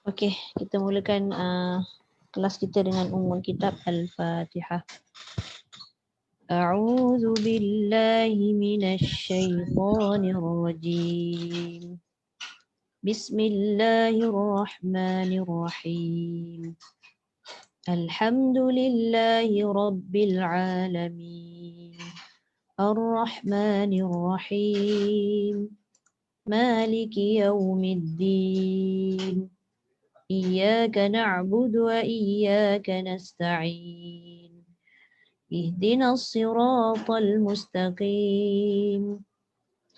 Okey, kita mulakan kelas kita dengan ummul kitab Al-Fatihah. A'udzu billahi minasy syaithanir rajim. Bismillahirrahmanirrahim. Alhamdulillahi rabbil alamin. Ar-Rahmanir Rahim. Maliki yaumiddin. إياك نعبد وإياك نستعين اهدنا الصراط المستقيم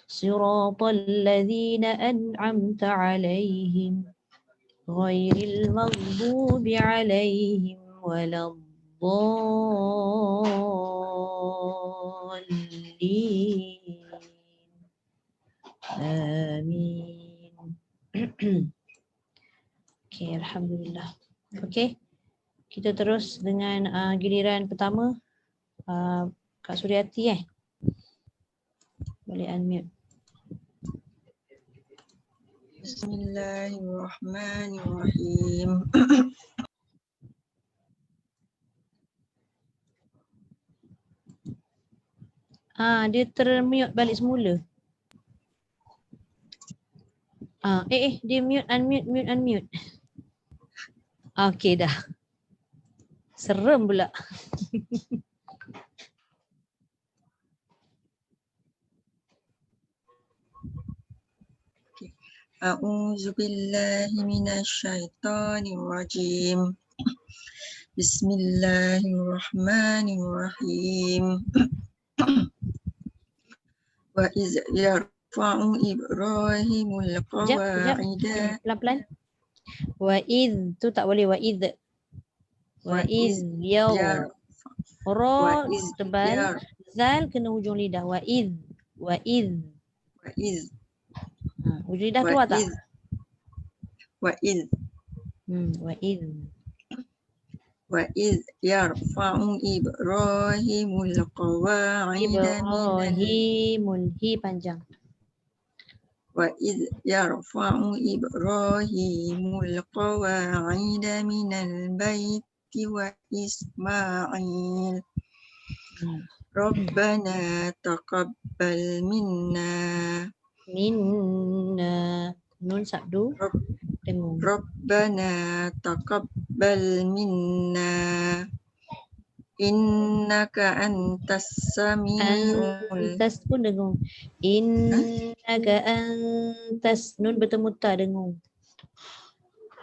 صراط الذين أنعمت عليهم غير المغضوب عليهم ولا الضالين آمين. Okey, alhamdulillah. Okey. Kita terus dengan giliran pertama Kak Suryati boleh unmute. Bismillahirrahmanirrahim. Dia termute balik semula. Dia unmute. Okey dah. Serem pula. A'udzu billahi minasy syaithanir rajim. Bismillahirrahmanirrahim. Wa iz yarfa'u Ibrahimul qawa'ida. Pelan-pelan. Wa iz tu tak boleh wa iz. Wa iz ra tebal, zal kena hujung lidah. Wa iz. Hujung lidah keluar tak? Wa iz yarfa'u Ibrahimul qawa'ida Ibrahimul hi panjang. Wa iz yarfa'u Ibrahimul qawa'ida minal baiti wa Ismail. Rabbana taqabbal minna. Nun sabdu dengung. Rabbana taqabbal minna. Innaka antas samiul. Antas pun dengung. Innaka antas, nun bertemu ta dengung.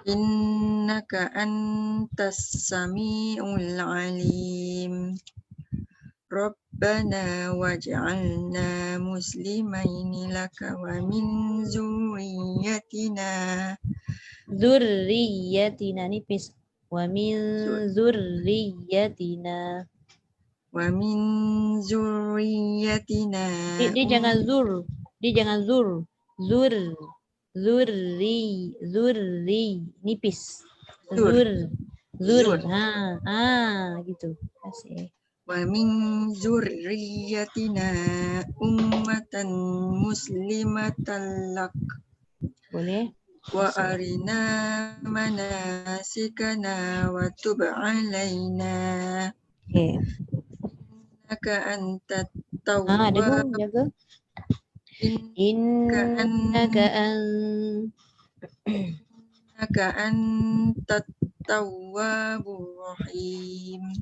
Innaka antas samiul alim. Rabbana waj'alna muslimaini laka wa min zurriyyatina. Zurriyatina nipis. Wa min zurriyatina. Wa min zurriyyatina. Dia jangan zur. Zurri nipis. Zur. Gitu. Terima kasih. Wa min zurriyyatina ummatan muslimatan lak. Boleh. Wa arina manasikana wa tub alaina. Okay. Innaka antat tawwab. Dengung jaga. Innaka antat tawwabur rahim.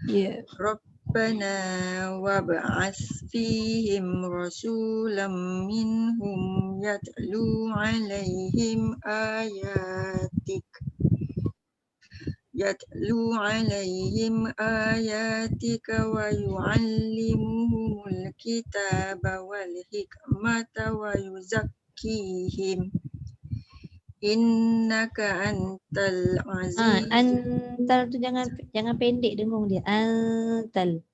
Ya. Rabbana wab'ats fihim rasulam minhum yatlu alaihim ayatika wa yu'allimuhumul kitaba wal hikmata wa yuzakkihim. Innaka antal aziz. Antal tu jangan pendek dengung dia. Antal.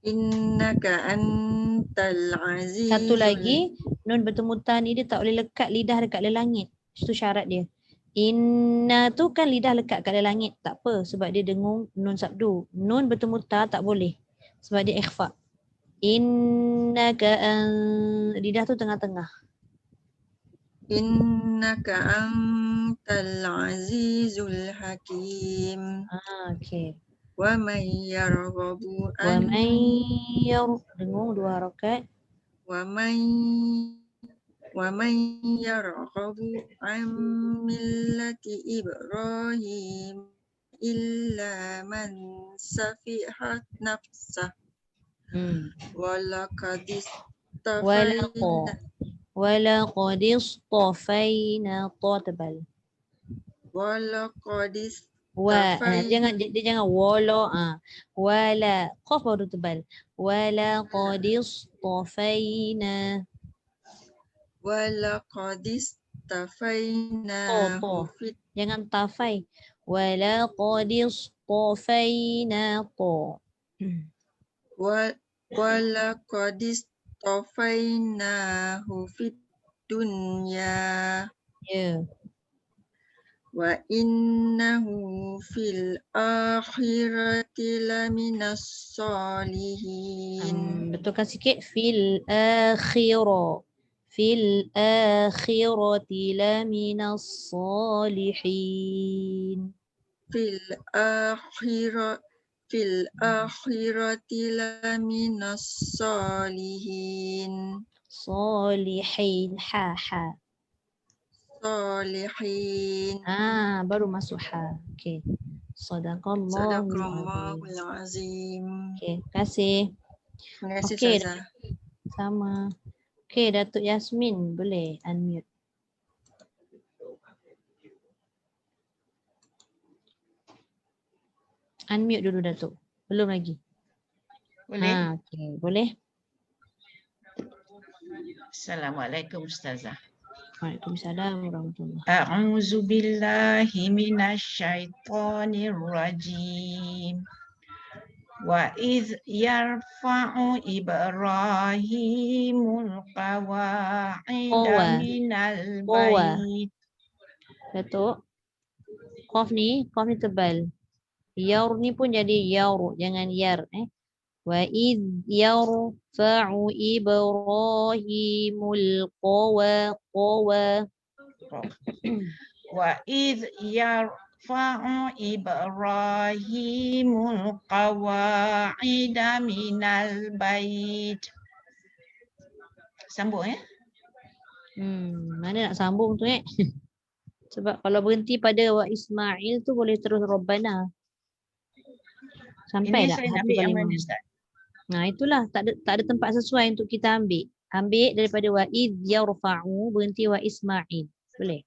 Innaka antal aziz. Satu lagi, nun bertemu ta ni dia tak boleh lekat lidah dekat langit. Itu syarat dia. Inna tu kan lidah lekat kat langit. Tak apa sebab dia dengung nun sabdu. Nun bertemu ta tak boleh sebab dia ikhfa. Innaka lidah tu tengah-tengah. Innaka antal azizul hakim. Okey. Wa man yarghabu Wa an man dengung 2 harakat. wa man yarghabu an millati Ibrahim illa man safihat nafsah. Walaqad istafaina Walaqad istafaina tebal. walaqad Dia istafaina jangan wala wala qaf baru tebal. Walaqad istafaina walaqad istafainahu fit jangan tafai. Walaqad istafaina walaqad istafainahu fit dunya Ya. wa innahu fil akhirati laminas solihin. Betulkan sikit fil akhirah. Fil akhirati laminas salihin. Fil akhirati laminas solihin. Salihin ha. Solihin. Baru masuk ha. Okey. Sadaqallahul Sadaqallahul azim. Okey, terima kasih. Terima kasih Okey, Ustazah. sama. Okey, Datuk Yasmin boleh unmute. Unmute dulu Datuk. Belum lagi. Boleh? Okey, boleh. Assalamualaikum Ustazah. Waalaikumsalam warahmatullahi. A'udzu billahi minasyaitonir rajim. Wa idz yarfa'u Ibrahimul qawa'ida minal bait. Datuk. Qaf ni tebal. Yaur ni pun jadi yaur, jangan yar Wa idz yarfa'u Ibrahimul qawa. Wa idz yarfa'u Ibrahimul qawa'ida minal bait. Sambung ya. Mana nak sambung tu Sebab kalau berhenti pada wa Ismail tu boleh terus Rabbana. Sampai Ini tak saya nak satu ambil yang kalimah? mana Ustaz? Itulah tak ada tempat sesuai untuk kita ambil. Ambil daripada wa id yarfa'u, berhenti wa Ismail. Boleh?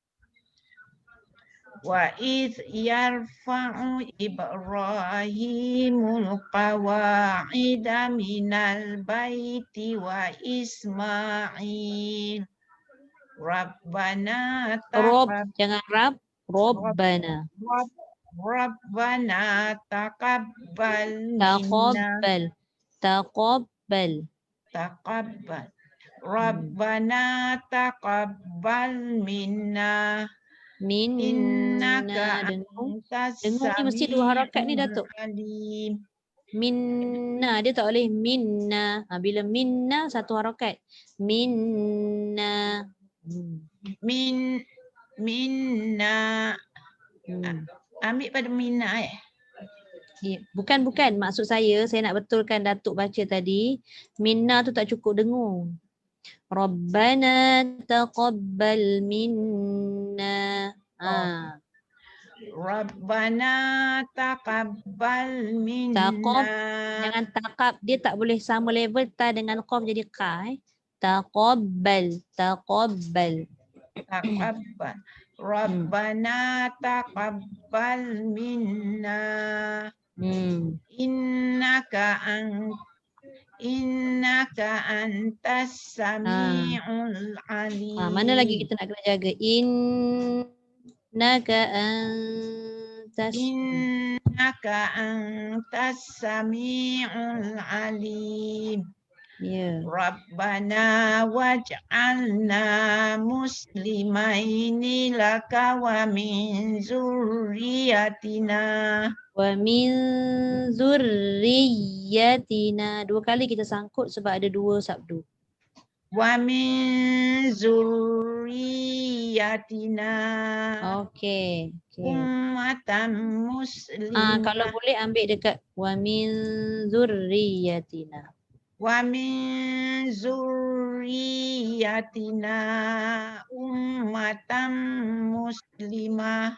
Wa idz yarfa'u Ibrahimul qawa'ida minal baiti wa Ismail. Rabbana Jangan Rabbana. Rabbana taqabbal minna. Taqabbal. Rabbana taqabbal minna. Innaka dengung antas ni mesti 2 harakat ni Datuk. alim. Minna, dia tak boleh minna. Bila minna 1 harakat. Minna. Minna. Ambil pada minna Bukan. Maksud saya nak betulkan Datuk baca tadi. Minna tu tak cukup dengung. Rabbana taqabbal minna. Rabbana taqabbal minna. Jangan taqab. Dia tak boleh sama level ta dengan qaf jadi ka. Taqabbal. Rabbana taqabbal minna. Innaka antas sami'ul alim. Mana lagi kita nak kena jaga? Innaka antas sami'ul alim. Ya. Rabbana waj'alna muslimaini laka wa min zurriyatina. Wa min zurriyatina. 2 kali kita sangkut sebab ada 2 sabdu. Wa min zurriyatina Okey. ummatan Kalau muslimah. boleh ambil dekat wa min zurriyatina. Wa min zurriyatina ummatan muslimah.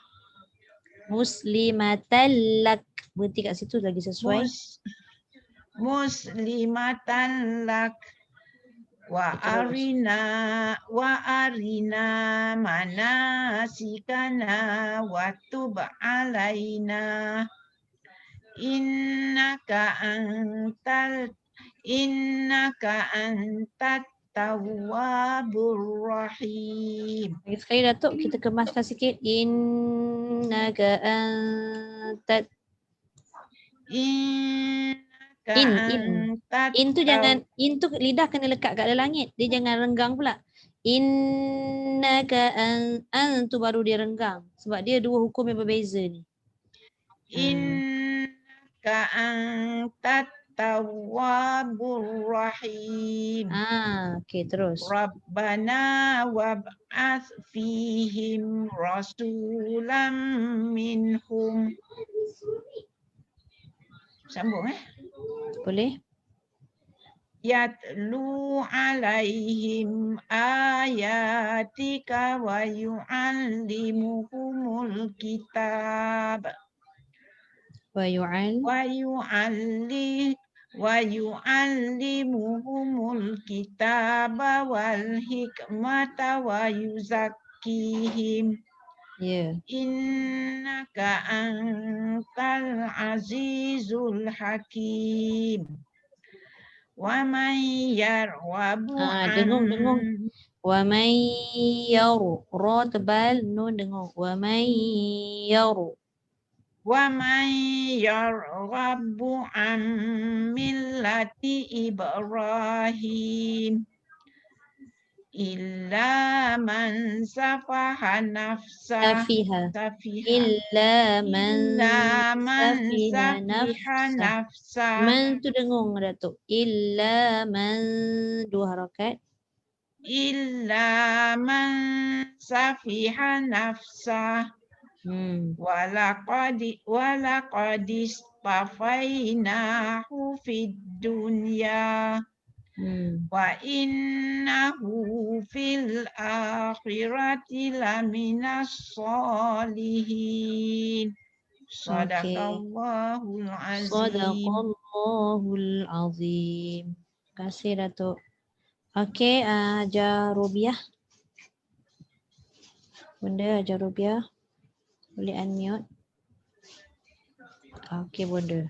Muslimatan lak. Berhenti kat situ lagi sesuai. Muslimatan lak. Wa Terus. arina manasikana wa tub alaina innaka antat tawwabur rahim. Lagi sekali Datuk, kita kemaskan sikit. Innaka antat. Innaka In. antat In tu jangan, in tu lidah kena lekat kat dalam langit. Dia jangan renggang pula. Innaka an tu baru dia renggang. Sebab dia dua hukum yang berbeza ni. innaka antat tawwabur rahim. Okey, terus. Rabbana wab'ats fihim rasulam minhum. Sambung Boleh? Yatlu alaihim ayatika wa yu'allimuhumul kitab Wa yu'al. wa yu'allimuhumul kitaba wal hikmata wa yuzakkihim. Ya. Innaka antal azizul hakim. Wa man yarwabu Dengung. Wa man yaru. Ra tebal, nun dengung. Wa man yaru. Wa man yarwabu an millati Ibrahim illa man safaha nafsah. Safiha. Illa man safiha nafsah. Man tu dengung Datuk. Illa man, dua harakat. Illa man safiha nafsah. Walaqad istafainahu fid dunya wa innahu fil akhirati laminas solihin. Sadaqallahul azim. Sadaqallahul azim. Terima kasih Datuk. Okey, Jarubiah. Bunda Jarubiah. Boleh unmute. Okey Bunda.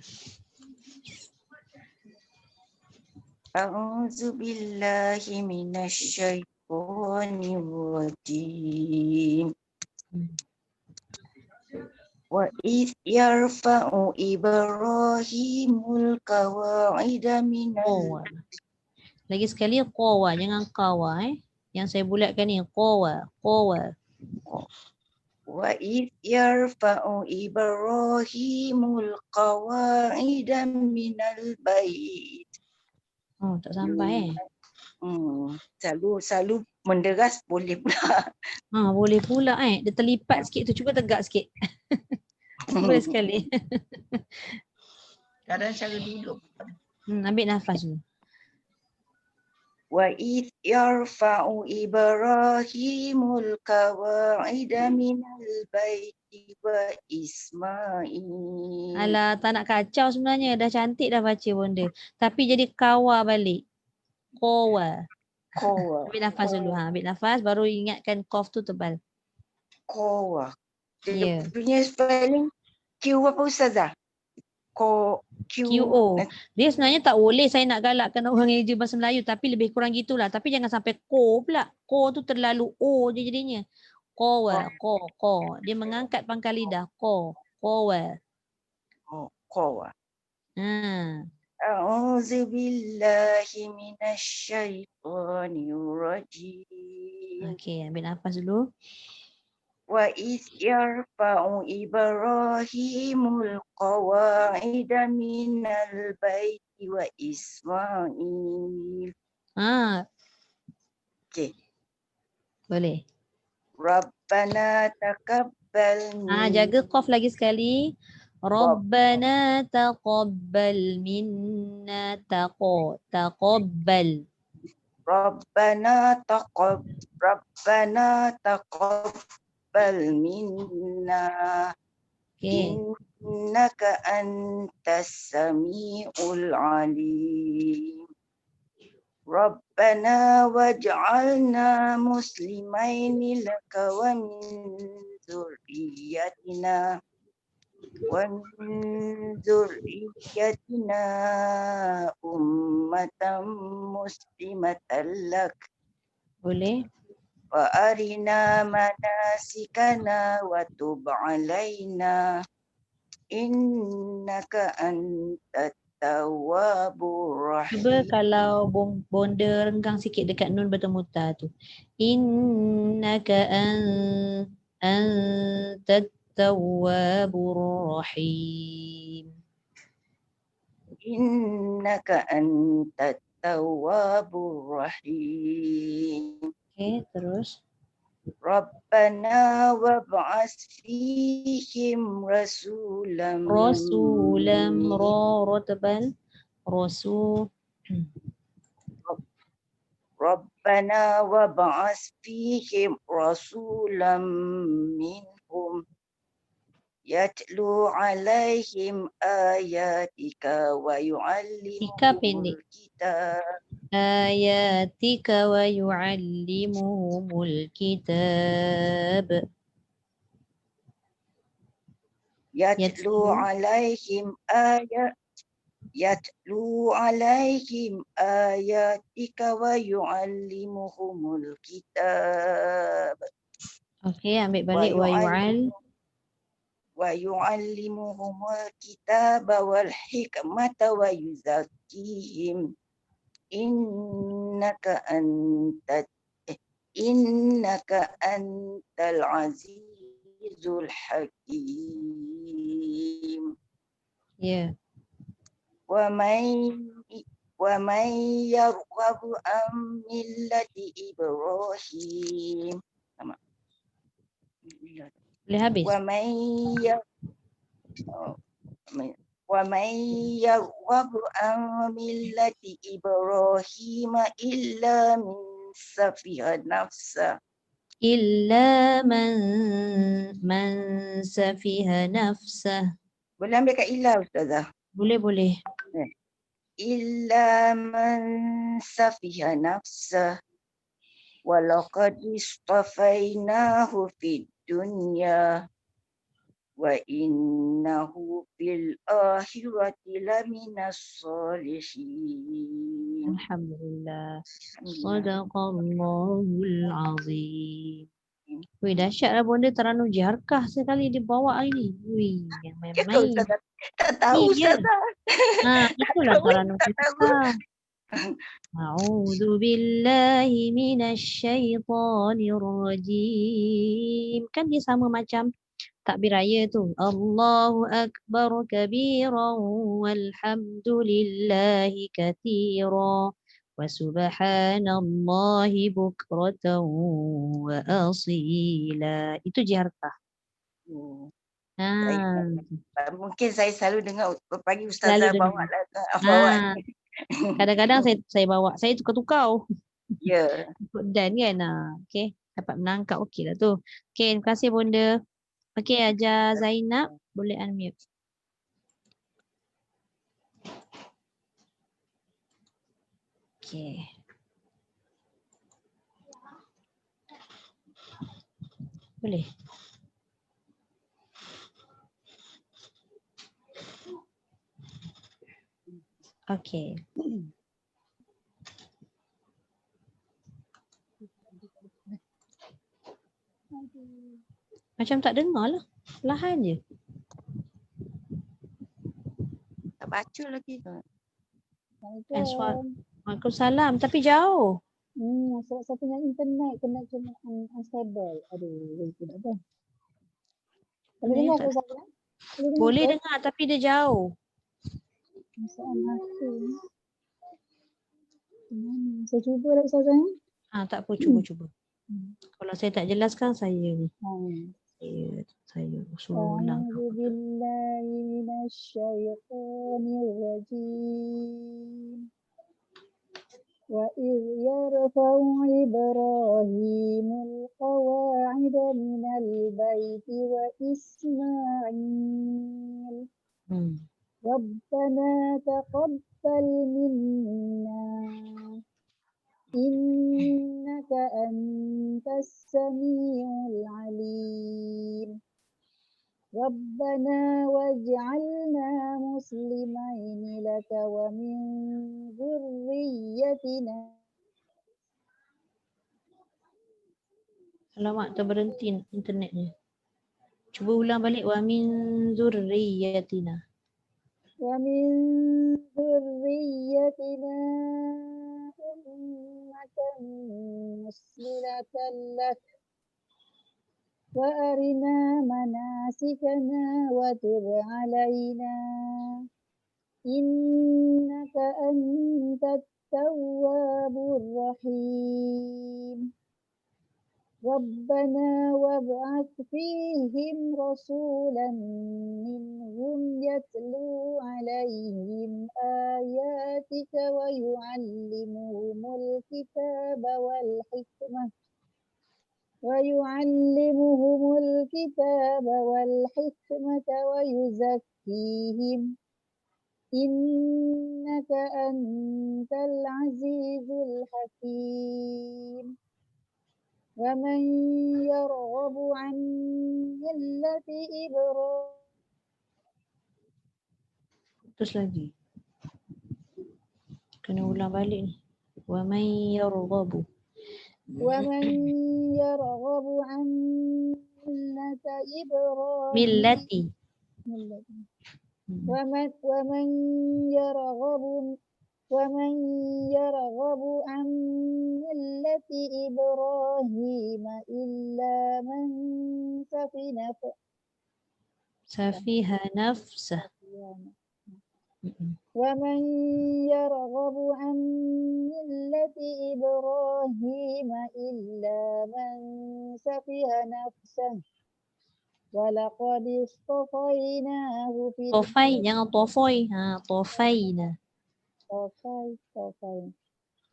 A'udzu billahi minasyaitonir rajim. Wa idh yarfa'u Ibrahimul qawa'ida minal. Lagi sekali qawa, jangan qawa Yang saya bulatkan ni qawa. Wa idh yarfa'u Ibrahimul qawa'ida minal bait. Tak sampai Selalu menderas boleh pula. Boleh pula Dia terlipat sikit tu, cuba tegak sikit. Boleh sekali. Kadang cara duduk. Ambil nafas dulu. Wa idh yarfa'u Ibrahimul qawa'ida minal baiti wa Ismail. Alah, tak nak kacau sebenarnya. Dah cantik dah baca Bunda. Tapi jadi kawa balik. Qawa. Ambil nafas dulu. Ambil nafas baru ingatkan qaf tu tebal. Qawa. Ya. Dia punya spelling Q apa Ustazah? QO. Dia sebenarnya tak boleh saya nak galakkan orang eja bahasa Melayu, tapi lebih kurang gitulah. Tapi jangan sampai ko pula. Ko tu terlalu o je jadinya. Qawa. Ko. Dia mengangkat pangkal lidah. Qawa. Qawa. A'udzu billahi minasyaitonir rajim. Okey, ambil nafas dulu. Wa idh yarfa'u Ibrahimul qawa'ida minal baiti wa Ismail. Okey. Boleh. Rabbana taqabbal Jaga qaf lagi sekali. Rabbana taqabbal minna taqabbal. Rabbana taqabbal minna Okey. innaka antas samiul alim. Rabbana waj'alna muslimaini laka wa min dzurriyyatina ummatan muslimatan lak Boleh. wa arina manasikana wa tub alaina innaka antat tawwabur Cuba rahim. kalau bonda renggang sikit dekat nun bertemu ta tu. Innaka antat tawwabur rahim. Innaka antat tawwabur rahim. Okey, terus. Rabbana wab'ats fihim rasulam Rasulam rotabal. Rasul. Rabbana wab'ats fihim rasulam minhum yatlu alaihim ayatika wa Ika pendek. yu'allimuhumul kitab Ayatika wa yu'allimuhumul kitab. yatlu alaihim ayatika wa yu'allimuhumul kitab Okey, ambil balik wa yu'allimuhumul kitaba wal hikmata wa yuzakkihim innaka antal azizul hakim. Ya. Wa man yarghabu an millati Ibrahim. Boleh habis. Wa man yarghabu an millati Ibrahim illa min safiha nafsa. Illa man safiha nafsah. Boleh ambil kat illa Ustazah. Boleh. Illa man safiha nafsa walaqad istafainahu fid dunya wa innahu fil akhirati laminas solihin. Alhamdulillah. Sadaqallahul azim. Wih, dahsyatlah bonda Taranum Jiharkah sekali dia bawa hari ni. Wih, yang main-main. Ustazah tak tahu Iya. Ustazah. Itulah Taranum Tak tahu. kita. A'udzu billahi minasyaitonir rajim. Kan dia sama macam takbir raya tu. Allahu akbar kabiran walhamdulillahi katsiran wa subhanallahi bukratan wa asila. Itu jiharkah. Mungkin saya selalu dengar pagi Ustazah bawa lah afawat. Kadang-kadang saya bawa, saya tukar-tukar. Ya. Dan kan. Okey, dapat menangkap okey lah tu. Okey, terima kasih bonda. Okey, Ajar Zainab boleh unmute. Okey. Boleh. Okey. Macam tak dengar lah. Perlahan je. Tak baca lagi. Waalaikumsalam. Tapi jauh. Sebab saya punya internet connection unstable. Aduh, tidak ada. Boleh dengar ke saya? Boleh dengar tapi dia jauh. Masalah aku. Saya cuba lah Ustazah ni. Tak apa, cuba. Kalau saya tak jelaskan, saya ni. Saya suruh ulang. أعوذ بالله من الشيطان الرجيم وإذ يرفع إبراهيم القواعد من البيت وإسماعيل ربنا تقبل منا إنك أنت السميع العليم ربنا واجعلنا مسلمين لك ومن ذريتنا. Alamak, terberhenti internetnya. Cuba ulang balik. Wa min zurriyatina. ومن ذريتنا أمة مسلمة لك وأرنا مناسكنا وتب علينا إنك أنت التواب الرحيم ربنا وابعث فيهم رسولا منهم يتلو عليهم آياتك ويعلمهم الكتاب والحكمة ويزكيهم إنك أنت العزيز الحكيم ومن يرغب عن ملة إبراهيم. Terus lagi. Kena ulang balik ni. Wa man yarghabu. ومن يرغب عن ملة إبراهيم Millati. ومن يرغب عن ملة إبراهيم إلا من Safiha nafsah. ومن يرغب عن ملة إبراهيم إلا من سفه نفسه ولقد اصطفيناه في Tofai, jangan tofoi. Tofaina.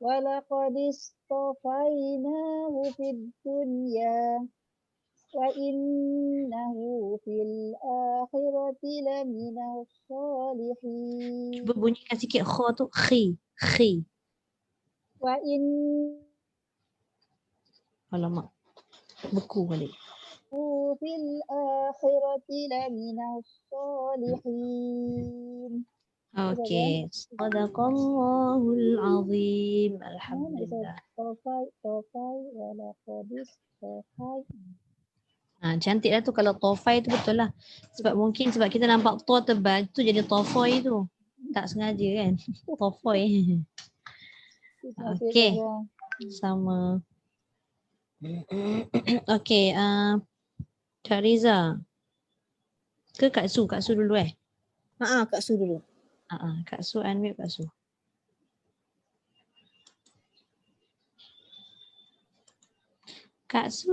ولقد اصطفيناه في الدنيا وإنه في الآخرة لمن الصالحين. Cuba bunyikan sikit kha tu. Khi. Alamak. Beku balik. في الآخرة لمن الصالحين. Okey. Sadaqallahul azim. Alhamdulillah. Cantik lah tu kalau tofai tu betul lah. Sebab kita nampak to tebal tu jadi tofoi tu. Tak sengaja kan. Tofoi. Okey. Sama. Okey. Kak Riza. Ke Kak Su? Kak Su dulu Kak Su dulu. Kak Su, unmute Kak Su. Kak Su.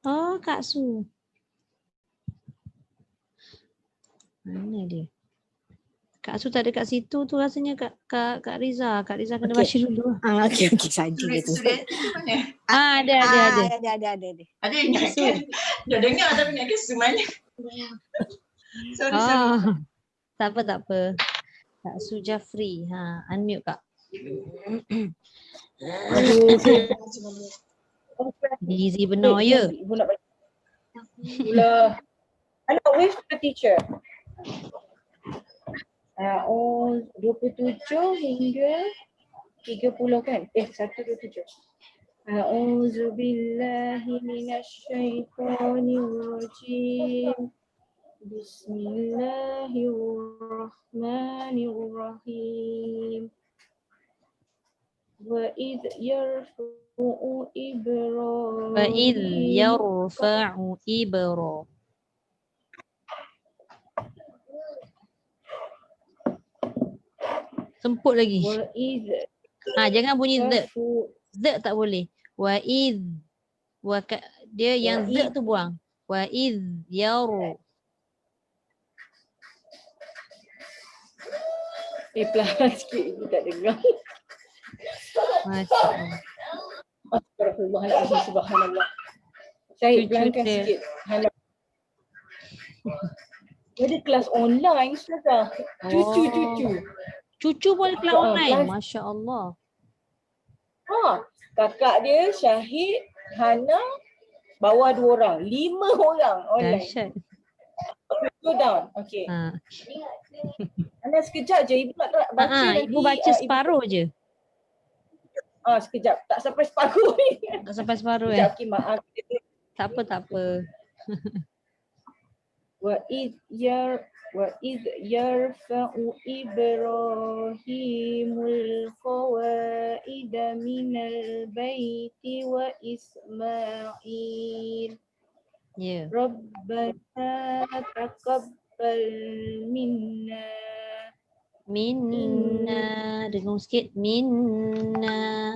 Oh, Kak Su. Mana dia? Kak Su tak ada kat situ tu rasanya Kak Riza. Kak Riza kena baca dulu. Okey saja gitu. Sudah mana? Ada. Ada. Ada ingatkan. Dah dengar tapi ingatkan semuanya. Sorry. Tak apa. Kak Su Jafri. Unmute Kak. Busy benar ya. Hello, with the teacher. 27 hingga 30 kan? 127. A'udzu billahi minasyaitonir rajim. Bismillahirrahmanirrahim. Wa idh yarfa'u Ibrahim. Semput lagi. Wa idh Jangan bunyi the. kafu The tak boleh. Wa id. Dia yang the tu buang. Wa id yaru. pelan sikit ibu tak dengar. Masya-Allah. Astagfirullahaladzim, subhanallah. Syahid Cucu pelankan dia. sikit. Jadi kelas online Ustazah. Cucu-cucu. Cucu boleh kelas online. Masya-Allah. Kakak dia Syahid, Hana, bawah 2 orang. 5 orang online. Dahsyat. Go down. Okay. Hana sekejap je. Ibu nak baca nanti. Ibu baca separuh je. Sekejap. Tak sampai separuh ni. Tak sampai separuh Sekejap, okay, maaf. Tak apa. وَإِذْ يَرْفَعُ إِبْرَاهِيمُ الْقَوَائِدَ مِنَ الْبَيْتِ وَإِسْمَاعِيلُ رَبَّنَا تَقَبَّلْ مِنَّا dengung sikit minna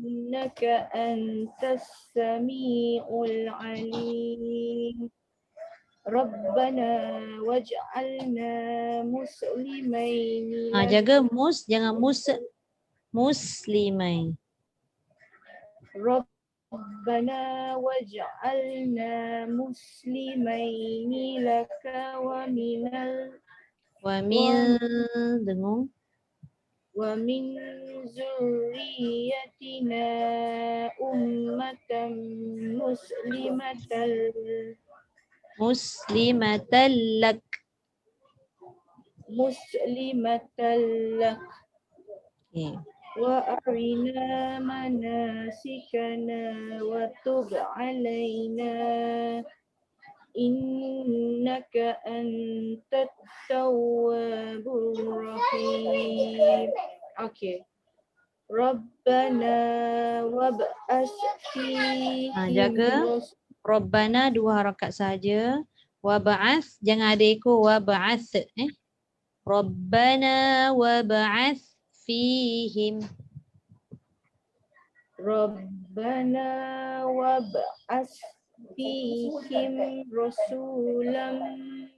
innaka antas sami'ul alim Rabbana waj'alna muslimaini jaga jangan muslimain. Rabbana waj'alna muslimaini laka wa min zurriyatina ummatan muslimatan lak wa arina manasikana wa tub alaina innaka antat tawwabur rahim. Okay. Rabbana wab'as fihim jaga Rabbana 2 harakat saja. Wab'as jangan ada ekor wab'as Rabbana wab'as fihim. Rabbana wab'as fihim rasulam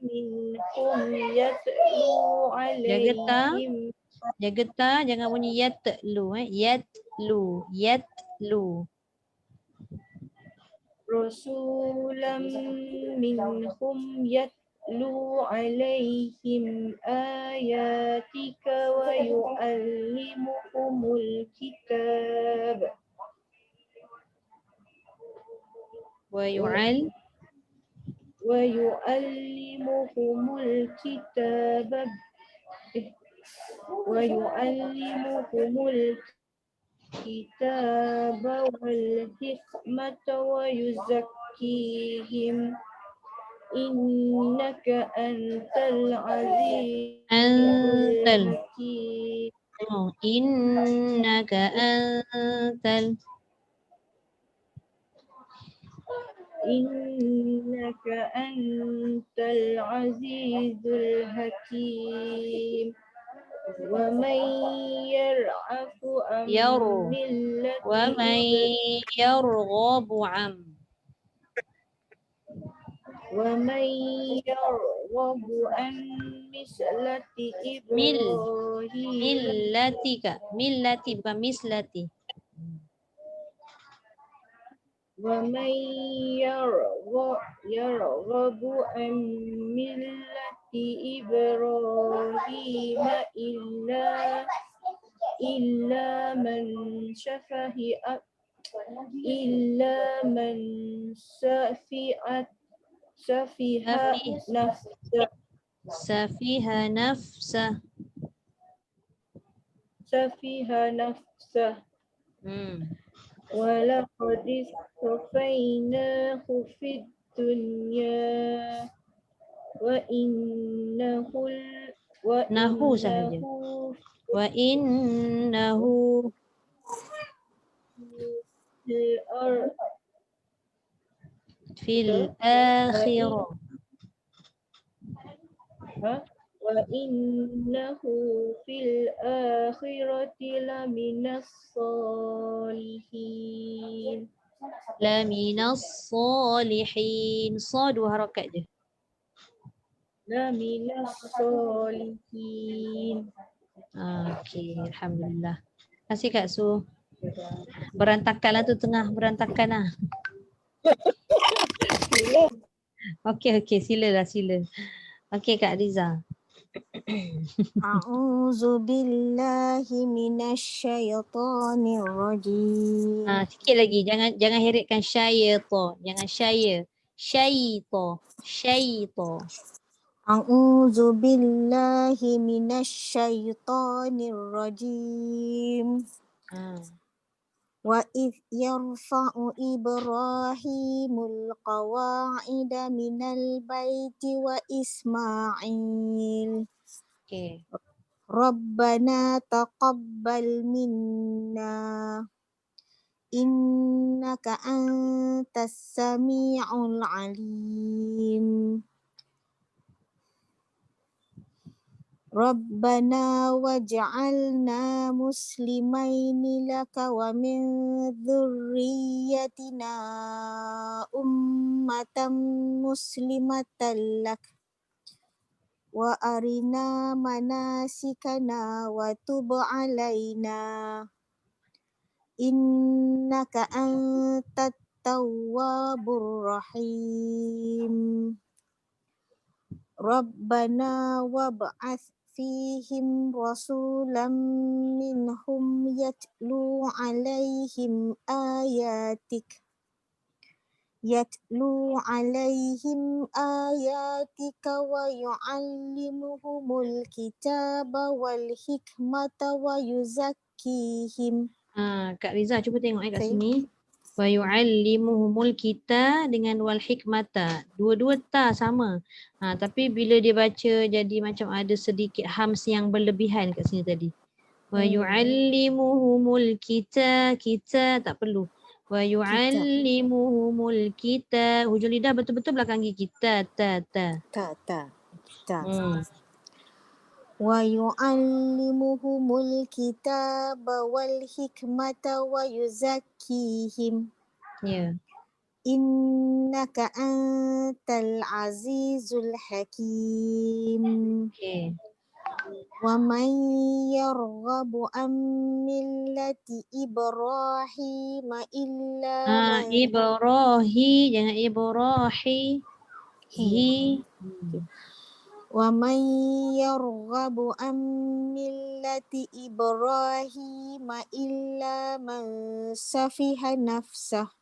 minhum yatlu alaihim. Jaga ta jangan bunyi yatlu yatlu. Rasulam minhum yatlu alaihim ayatika wa yu'allimuhumul kitab. ويعلمهم الكتاب والحكمة ويزكيهم إنك أنت العزيز الحكيم. إنك أنت العزيز الحكيم. ومن يرغب عن ملة إبراهيم millati bukan mislati. ومن يرغب عن ملة إبراهيم إلا من سفه نفسه ولقد اصطفيناه في الدنيا وإنه في الآخرة وإنه في الآخرة لمن الصالحين. Laminas salihin. Sa dua harakat je. لمن الصالحين. Okey, alhamdulillah. Terima kasih Kak Su. Berantakan lah tu tengah, berantakan lah. Okey, silalah sila. Okey Kak Riza. A'udzu billahi minasyaitonir rajim. Sikit lagi, jangan heritkan syaitan. Jangan Syaito. A'udzu billahi minasyaitonir rajim. Wa idh yarfa'u Ibrahimul qawa'ida minal baiti wa Ismail. Okey. Rabbana taqabbal minna innaka antas sami'ul alim. Rabbana waj'alna muslimaini laka wa min dzurriyyatina ummatan muslimatan lak wa arina manasikana wa tub alaina innaka antat tawwabur rahim. Rabbana wab'ats fihim rasulam minhum yatlu alaihim ayatika wa yu'allimuhumul kitaba wal hikmata wa yuzakkihim. Kak Riza cuba tengok kat Okay. sini. Wa yu'allimuhumul kita dengan wal hikmata. Dua-dua ta sama. Tapi bila dia baca jadi macam ada sedikit hams yang berlebihan kat sini tadi. Wa yu'allimuhumul kita tak perlu. Wa yu'allimuhumul kita. Hujung lidah betul-betul belakang gigi. Ta. Wa yu'allimuhumul kitaba wal hikmata wa yuzakkihim. Ya. Innaka antal azizul hakim. Okey. Wa man yarghabu an millati Ibrahim illa man Ibrahi, jangan Ibrahi. Wa man yarghabu an millati Ibrahim illa man safiha nafsah.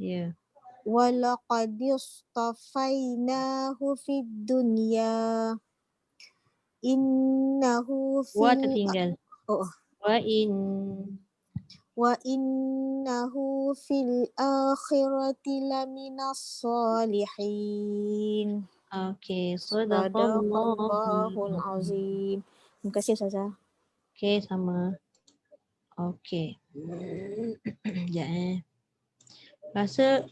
Ya. Wa laqad istafainahu fid dunya innahu Wa fil tertinggal. Wa innahu fil akhirati laminas salihin. Okey, Sadaqallahul azim. Terima kasih Ustazah. Okey, sama. Okey. Sekejap Rasa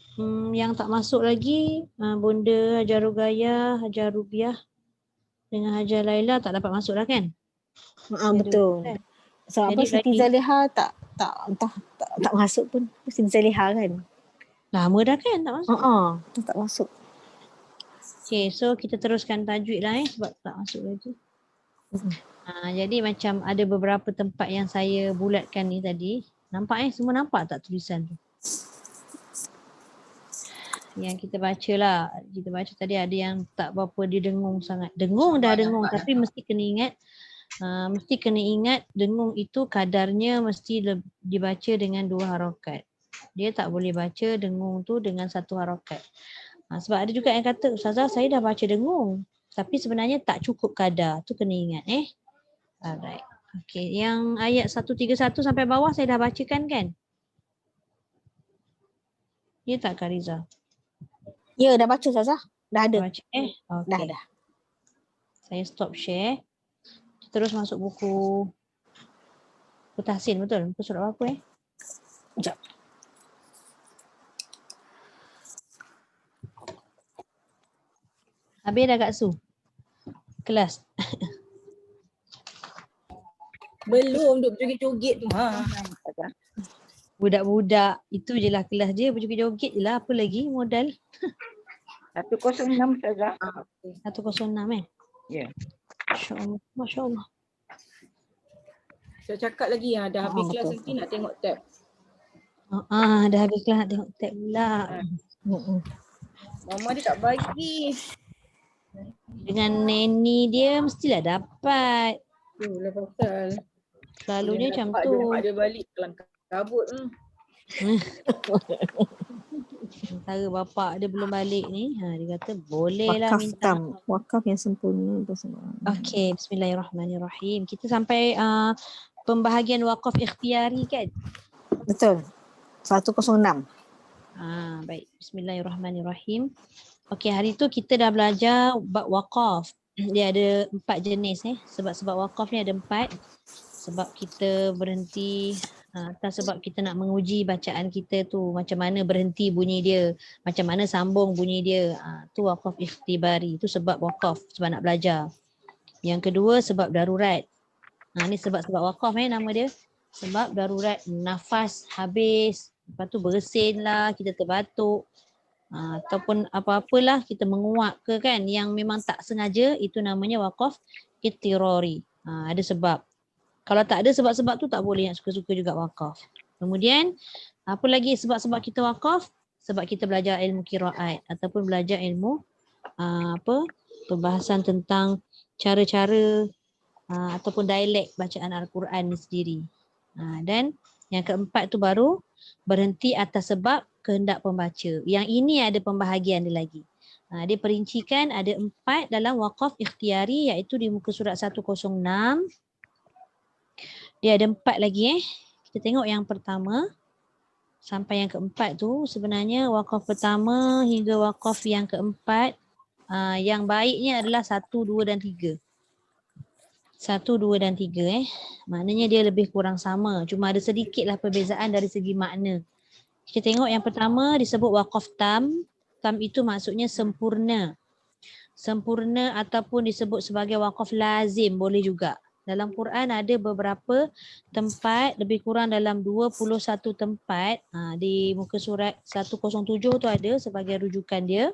yang tak masuk lagi Bonda Hajar Rugaya, Hajar Rubiah dengan Hajar Laila tak dapat masuk lah kan? Betul. So apa Siti Zaliha tak masuk pun. Siti Zaliha kan? Lama dah kan tak masuk? Tak masuk. Okay, so kita teruskan tajwid lah sebab tak masuk lagi. Jadi macam ada beberapa tempat yang saya bulatkan ni tadi. Nampak semua nampak tak tulisan tu? Yang kita baca lah. Kita baca tadi ada yang tak berapa dia dengung sangat. Dengung tapi mesti kena ingat dengung itu kadarnya mesti dibaca dengan 2 harakat. Dia tak boleh baca dengung tu dengan 1 harakat. Sebab ada juga yang kata, Ustazah saya dah baca dengung tapi sebenarnya tak cukup kadar. Tu kena ingat Alright. Okay, yang ayat 131 sampai bawah saya dah bacakan kan? Ya tak Kak Riza? Ya dah baca Ustazah. Dah ada. Baca Okay. Dah. Saya stop share. Terus masuk buku Tahsin, betul? Buku surat apa Sekejap. Habis dah Kak Su? Kelas. Belum duk joget-joget tu. Ha. Budak-budak itu je lah kelas dia, berjoget-joget je lah. Apa lagi modal? 106 Ustazah. 106 Ya. Masya-Allah. Masya-Allah. Saya cakap lagi dah habis kelas nanti nak tengok tab. Dah habis kelas nak tengok tab pula. Mama dia tak bagi. Dengan neni dia mestilah dapat. Itulah pasal. Selalunya macam Dia tu. mak dia balik kelang kabut. Sementara bapak dia belum balik ni, dia kata boleh lah Wakaf minta. wakaf yang sempurna. Okey, bismillahirrahmanirrahim. Kita sampai pembahagian wakaf ikhtiari kan? Betul. 106. Baik, bismillahirrahmanirrahim. Okey, hari tu kita dah belajar bab wakaf. Dia ada 4 jenis sebab wakaf ni ada 4. Sebab kita berhenti atau sebab kita nak menguji bacaan kita tu, macam mana berhenti bunyi dia, macam mana sambung bunyi dia. Tu wakaf ikhtibari, tu sebab wakaf, sebab nak belajar. Yang kedua sebab darurat. Ni sebab wakaf nama dia. Sebab darurat, nafas habis, lepas tu bersin lah, kita terbatuk. Ataupun apa-apalah kita menguap ke kan, yang memang tak sengaja, itu namanya wakaf ittirari. Ada sebab. Kalau tak ada sebab-sebab tu tak boleh, nak suka-suka juga wakaf. Kemudian apa lagi sebab-sebab kita wakaf? Sebab kita belajar ilmu qiraat ataupun belajar ilmu perbahasan tentang cara-cara ataupun dialek bacaan Al-Quran ni sendiri. Dan yang keempat tu baru berhenti atas sebab kehendak pembaca. Yang ini ada pembahagian dia lagi. Dia perincikan ada 4 dalam wakaf ikhtiari, iaitu di muka surat 106. Dia ada 4 lagi Kita tengok yang pertama sampai yang keempat tu. Sebenarnya wakaf pertama hingga wakaf yang keempat, yang baiknya adalah 1, 2 dan 3. 1, 2 dan 3 maknanya dia lebih kurang sama. Cuma ada sedikitlah perbezaan dari segi makna. Kita tengok yang pertama disebut wakaf tam. Tam itu maksudnya sempurna. Sempurna ataupun disebut sebagai wakaf lazim boleh juga. Dalam Quran ada beberapa tempat, lebih kurang dalam 21 tempat. Di muka surat 107 tu ada sebagai rujukan dia.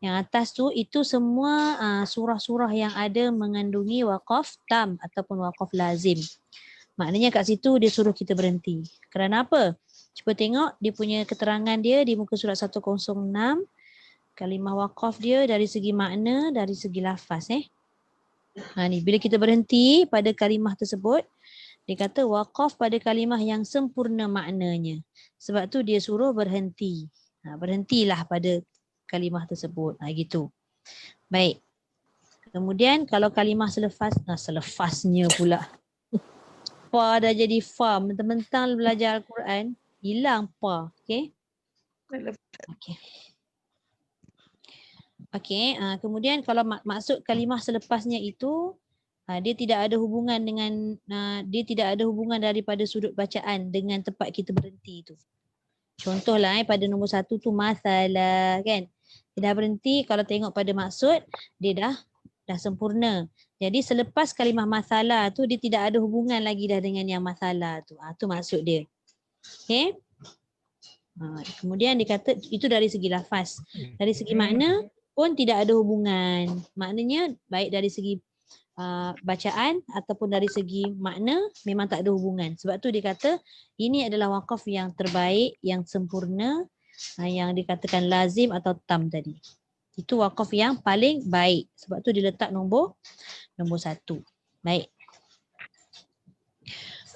Yang atas tu itu semua surah-surah yang ada mengandungi wakaf tam ataupun wakaf lazim. Maknanya kat situ dia suruh kita berhenti. Kerana apa? Cuba tengok dia punya keterangan dia di muka surat 106. Kalimah wakaf dia dari segi makna, dari segi lafaz ni bila kita berhenti pada kalimah tersebut, dia kata wakaf pada kalimah yang sempurna maknanya. Sebab tu dia suruh berhenti. Berhentilah pada kalimah tersebut. Gitu. Baik. Kemudian kalau kalimah selepasnya pula. Pa dah jadi fa, mentang-mentang belajar Al-Quran, hilang pa. Okey. Okey, kemudian kalau maksud kalimah selepasnya itu dia tidak ada hubungan dengan dia tidak ada hubungan daripada sudut bacaan dengan tempat kita berhenti itu. Contohlah pada nombor 1 tu masalah kan. Dia dah berhenti, kalau tengok pada maksud dia dah sempurna. Jadi selepas kalimah masalah tu dia tidak ada hubungan lagi dah dengan yang masalah tu. Tu maksud dia. Okey. Kemudian dia kata itu dari segi lafaz. Dari segi makna pun tidak ada hubungan. Maknanya baik dari segi bacaan ataupun dari segi makna memang tak ada hubungan. Sebab tu dia kata ini adalah wakaf yang terbaik, yang sempurna, yang dikatakan lazim atau tam tadi. Itu wakaf yang paling baik. Sebab tu diletak nombor 1. Baik.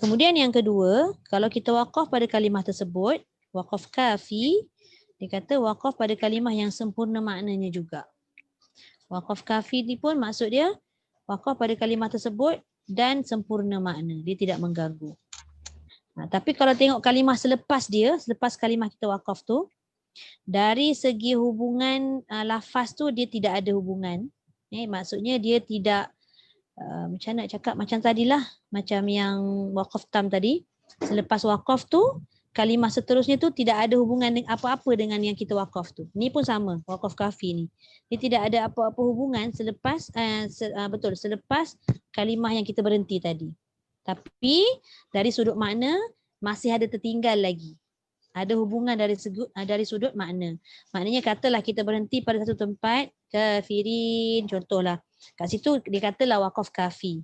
Kemudian yang kedua, kalau kita wakaf pada kalimah tersebut, wakaf kafi, dia kata wakaf pada kalimah yang sempurna maknanya juga. Wakaf kafi ni pun maksud dia wakaf pada kalimah tersebut dan sempurna makna. Dia tidak mengganggu. Tapi kalau tengok kalimah selepas dia, selepas kalimah kita wakaf tu, dari segi hubungan lafaz tu dia tidak ada hubungan. Maksudnya dia tidak, macam nak cakap macam tadilah, macam yang wakaf tam tadi. Selepas wakaf tu, kalimah seterusnya tu tidak ada hubungan dengan apa-apa dengan yang kita wakaf tu. Ni pun sama, wakaf kafi ni. Dia tidak ada apa-apa hubungan selepas selepas kalimah yang kita berhenti tadi. Tapi dari sudut makna masih ada tertinggal lagi. Ada hubungan dari sudut makna. Maknanya katalah kita berhenti pada satu tempat, kafirin contohlah. Kat situ dia katalah waqaf kafi.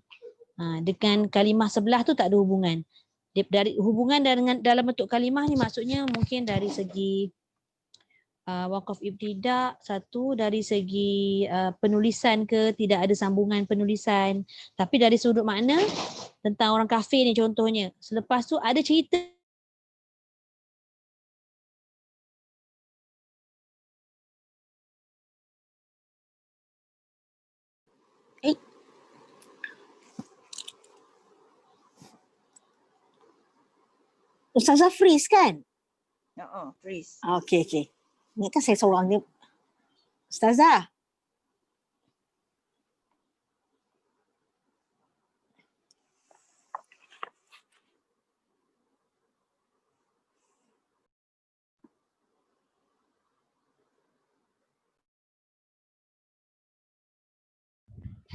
Dengan kalimah sebelah tu tak ada hubungan. Dari hubungan dengan dalam bentuk kalimah ni maksudnya mungkin dari segi waqaf ibtida, satu dari segi penulisan ke tidak ada sambungan penulisan. Tapi dari sudut makna tentang orang kafir ni contohnya. Selepas tu ada cerita Ustazah freeze kan? Freeze. Okey. Ni kan saya seorang ni. Ustazah.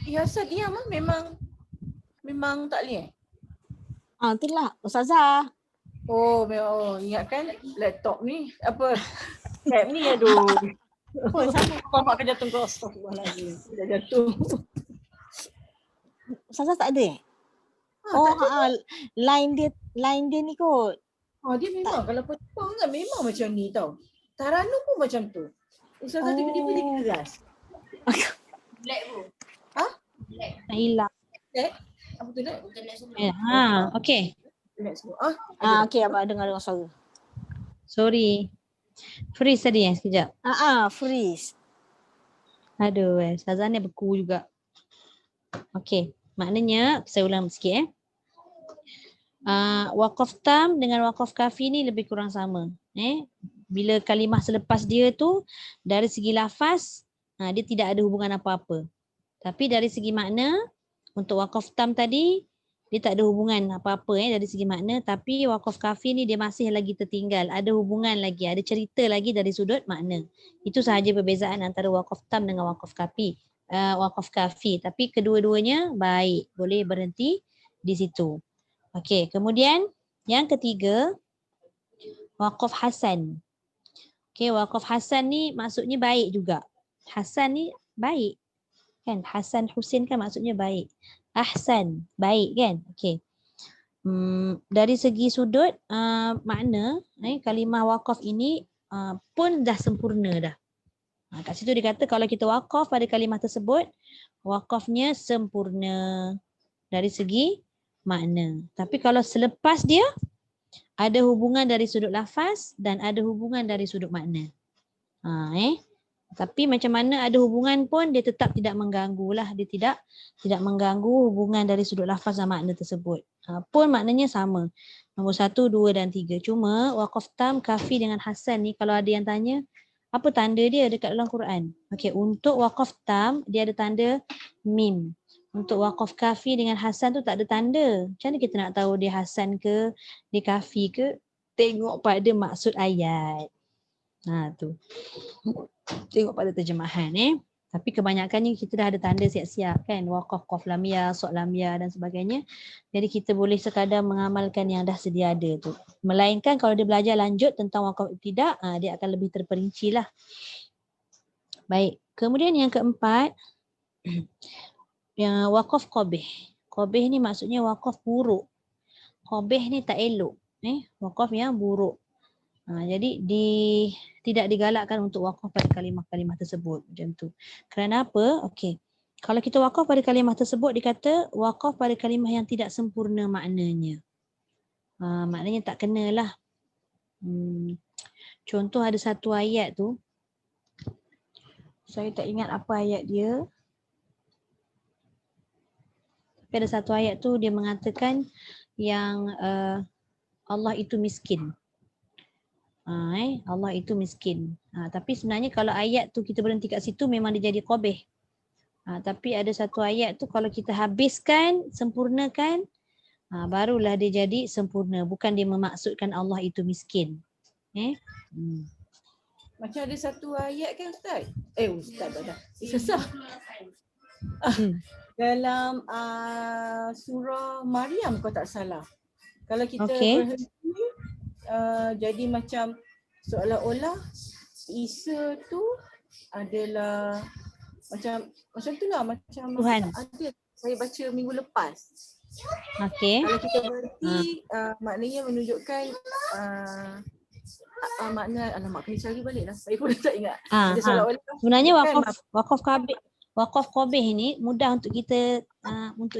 Ya, asal diam memang tak boleh. Itulah Ustazah. Oh, memang ingatkan laptop ni apa? Tab ni aduh. Oh, sama bapak akan jatuh kau. Astagfirullahalazim. Dah jatuh. Ustazah tak ada? Line dia ni kot. Dia memang kalau petang kan memang macam ni tau. Taranum pun macam tu. Ustazah tiba-tiba dia keras. Black pun. Black. hilang. Black? Apa tu Black? Okey. Okey, abang dengar suara. Sorry. Freeze tadi sekejap. Freeze. Aduh, Ustazah ni beku juga. Okey, maknanya saya ulang sikit waqaf tam dengan waqaf kafi ni lebih kurang sama. Bila kalimah selepas dia tu dari segi lafaz dia tidak ada hubungan apa-apa. Tapi dari segi makna untuk waqaf tam tadi dia tak ada hubungan apa-apa dari segi makna, tapi waqaf kafi ni dia masih lagi tertinggal, ada hubungan lagi, ada cerita lagi dari sudut makna. Itu sahaja perbezaan antara waqaf tam dengan waqaf kafi. Tapi kedua-duanya baik, boleh berhenti di situ. Okey, kemudian yang ketiga waqaf hasan. Okey, waqaf hasan ni maksudnya baik juga. Hasan ni baik. Kan Hasan Husin kan maksudnya baik. Ahsan, baik kan? Okey. Dari segi sudut makna kalimah waqaf ini pun dah sempurna dah. Kat situ dia kata kalau kita waqaf pada kalimah tersebut, waqafnya sempurna dari segi makna. Tapi kalau selepas dia ada hubungan dari sudut lafaz dan ada hubungan dari sudut makna. Tapi macam mana ada hubungan pun dia tetap tidak mengganggu lah. Dia tidak mengganggu hubungan dari sudut lafaz dan makna tersebut. Pun maknanya sama. Nombor 1, 2 dan 3. Cuma waqaf tam, kafi dengan hasan ni kalau ada yang tanya apa tanda dia dekat dalam Quran. Okey, untuk waqaf tam dia ada tanda mim. Untuk waqaf kafi dengan hasan tu tak ada tanda. Macam mana kita nak tahu dia hasan ke, dia kafi ke? Tengok pada maksud ayat. Tu. Tengok pada terjemahan Tapi kebanyakannya kita dah ada tanda siap-siap kan, waqaf qaf lam ya, sad lam ya dan sebagainya. Jadi kita boleh sekadar mengamalkan yang dah sedia ada tu. Melainkan kalau dia belajar lanjut tentang waqaf ibtida, dia akan lebih terperinci lah. Baik, kemudian yang keempat yang waqaf qabih. Qabih ni maksudnya waqaf buruk. Qabih ni tak elok, waqaf yang buruk. Jadi tidak digalakkan untuk waqaf pada kalimah-kalimah tersebut macam tu. Kerana apa? Okey. Kalau kita waqaf pada kalimah tersebut dikata waqaf pada kalimah yang tidak sempurna maknanya. Maknanya tak kenalah. Contoh ada satu ayat tu. Saya tak ingat apa ayat dia. Tapi ada satu ayat tu dia mengatakan yang Allah itu miskin. Allah itu miskin. Tapi sebenarnya kalau ayat tu kita berhenti kat situ memang dia jadi qabih. Tapi ada satu ayat tu kalau kita habiskan, sempurnakan, barulah dia jadi sempurna. Bukan dia memaksudkan Allah itu miskin. Macam ada satu ayat kan Ustaz? Ustaz dah. Susah. Dalam surah Maryam kalau tak salah. Kalau kita berhenti jadi macam seolah-olah Isa tu adalah macam tu lah, macam Tuhan. ada saya baca minggu lepas. Okey. Kalau kita berhenti maknanya menunjukkan makna, alamak kena cari balik lah. Saya pun tak ingat. Dia seolah-olah sebenarnya wakaf qabih ni mudah untuk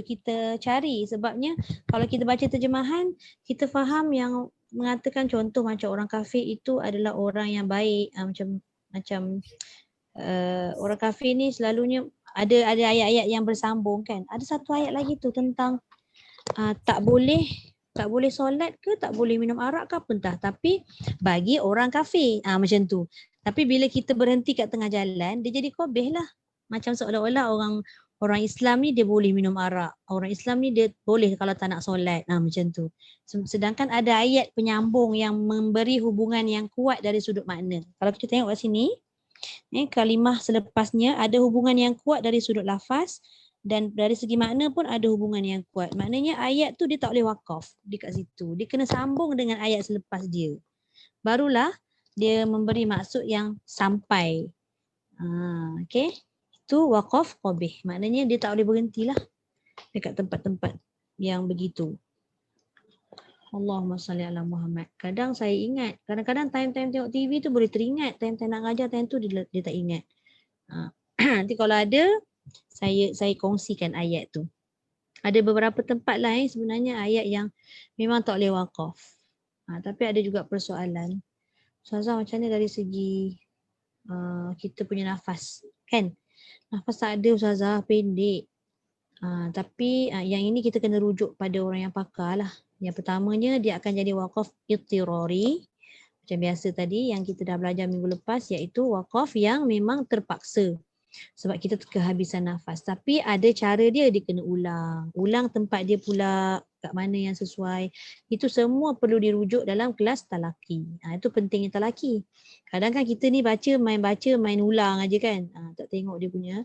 kita cari, sebabnya kalau kita baca terjemahan kita faham yang mengatakan contoh macam orang kafir itu adalah orang yang baik, macam orang kafir ni selalunya ada ayat-ayat yang bersambung kan. Ada satu ayat lagi tu tentang tak boleh solat ke, tak boleh minum arak ke apa entah, tapi bagi orang kafir macam tu. Tapi bila kita berhenti kat tengah jalan, dia jadi qabih lah. Macam seolah-olah orang Islam ni dia boleh minum arak, orang Islam ni dia boleh kalau tak nak solat, macam tu. Sedangkan ada ayat penyambung yang memberi hubungan yang kuat dari sudut makna. Kalau kita tengok kat sini, kalimah selepasnya ada hubungan yang kuat dari sudut lafaz dan dari segi makna pun ada hubungan yang kuat. Maknanya ayat tu dia tak boleh wakaf dekat situ. Dia kena sambung dengan ayat selepas dia. Barulah dia memberi maksud yang sampai. Okey. Itu wakaf qabih. Maknanya dia tak boleh berhentilah dekat tempat-tempat yang begitu. Allahumma salli ala Muhammad. Kadang saya ingat, kadang-kadang time-time tengok TV tu boleh teringat, time-time nak ngajar time tu dia tak ingat. Nanti kalau ada saya kongsikan ayat tu. Ada beberapa tempat lain sebenarnya ayat yang memang tak boleh wakaf. Tapi ada juga persoalan. Ustazah macam ni dari segi kita punya nafas kan? Nafas tak ada Ustazah, pendek. Tapi yang ini kita kena rujuk pada orang yang pakar lah. Yang pertamanya dia akan jadi wakaf ittirari. Macam biasa tadi yang kita dah belajar minggu lepas, iaitu wakaf yang memang terpaksa. Sebab kita kehabisan nafas. Tapi ada cara dia kena ulang. Ulang tempat dia pula, kat mana yang sesuai. Itu semua perlu dirujuk dalam kelas talaki. Itu pentingnya talaki. Kadang kan kita ni baca, main ulang aja kan. Tak tengok dia punya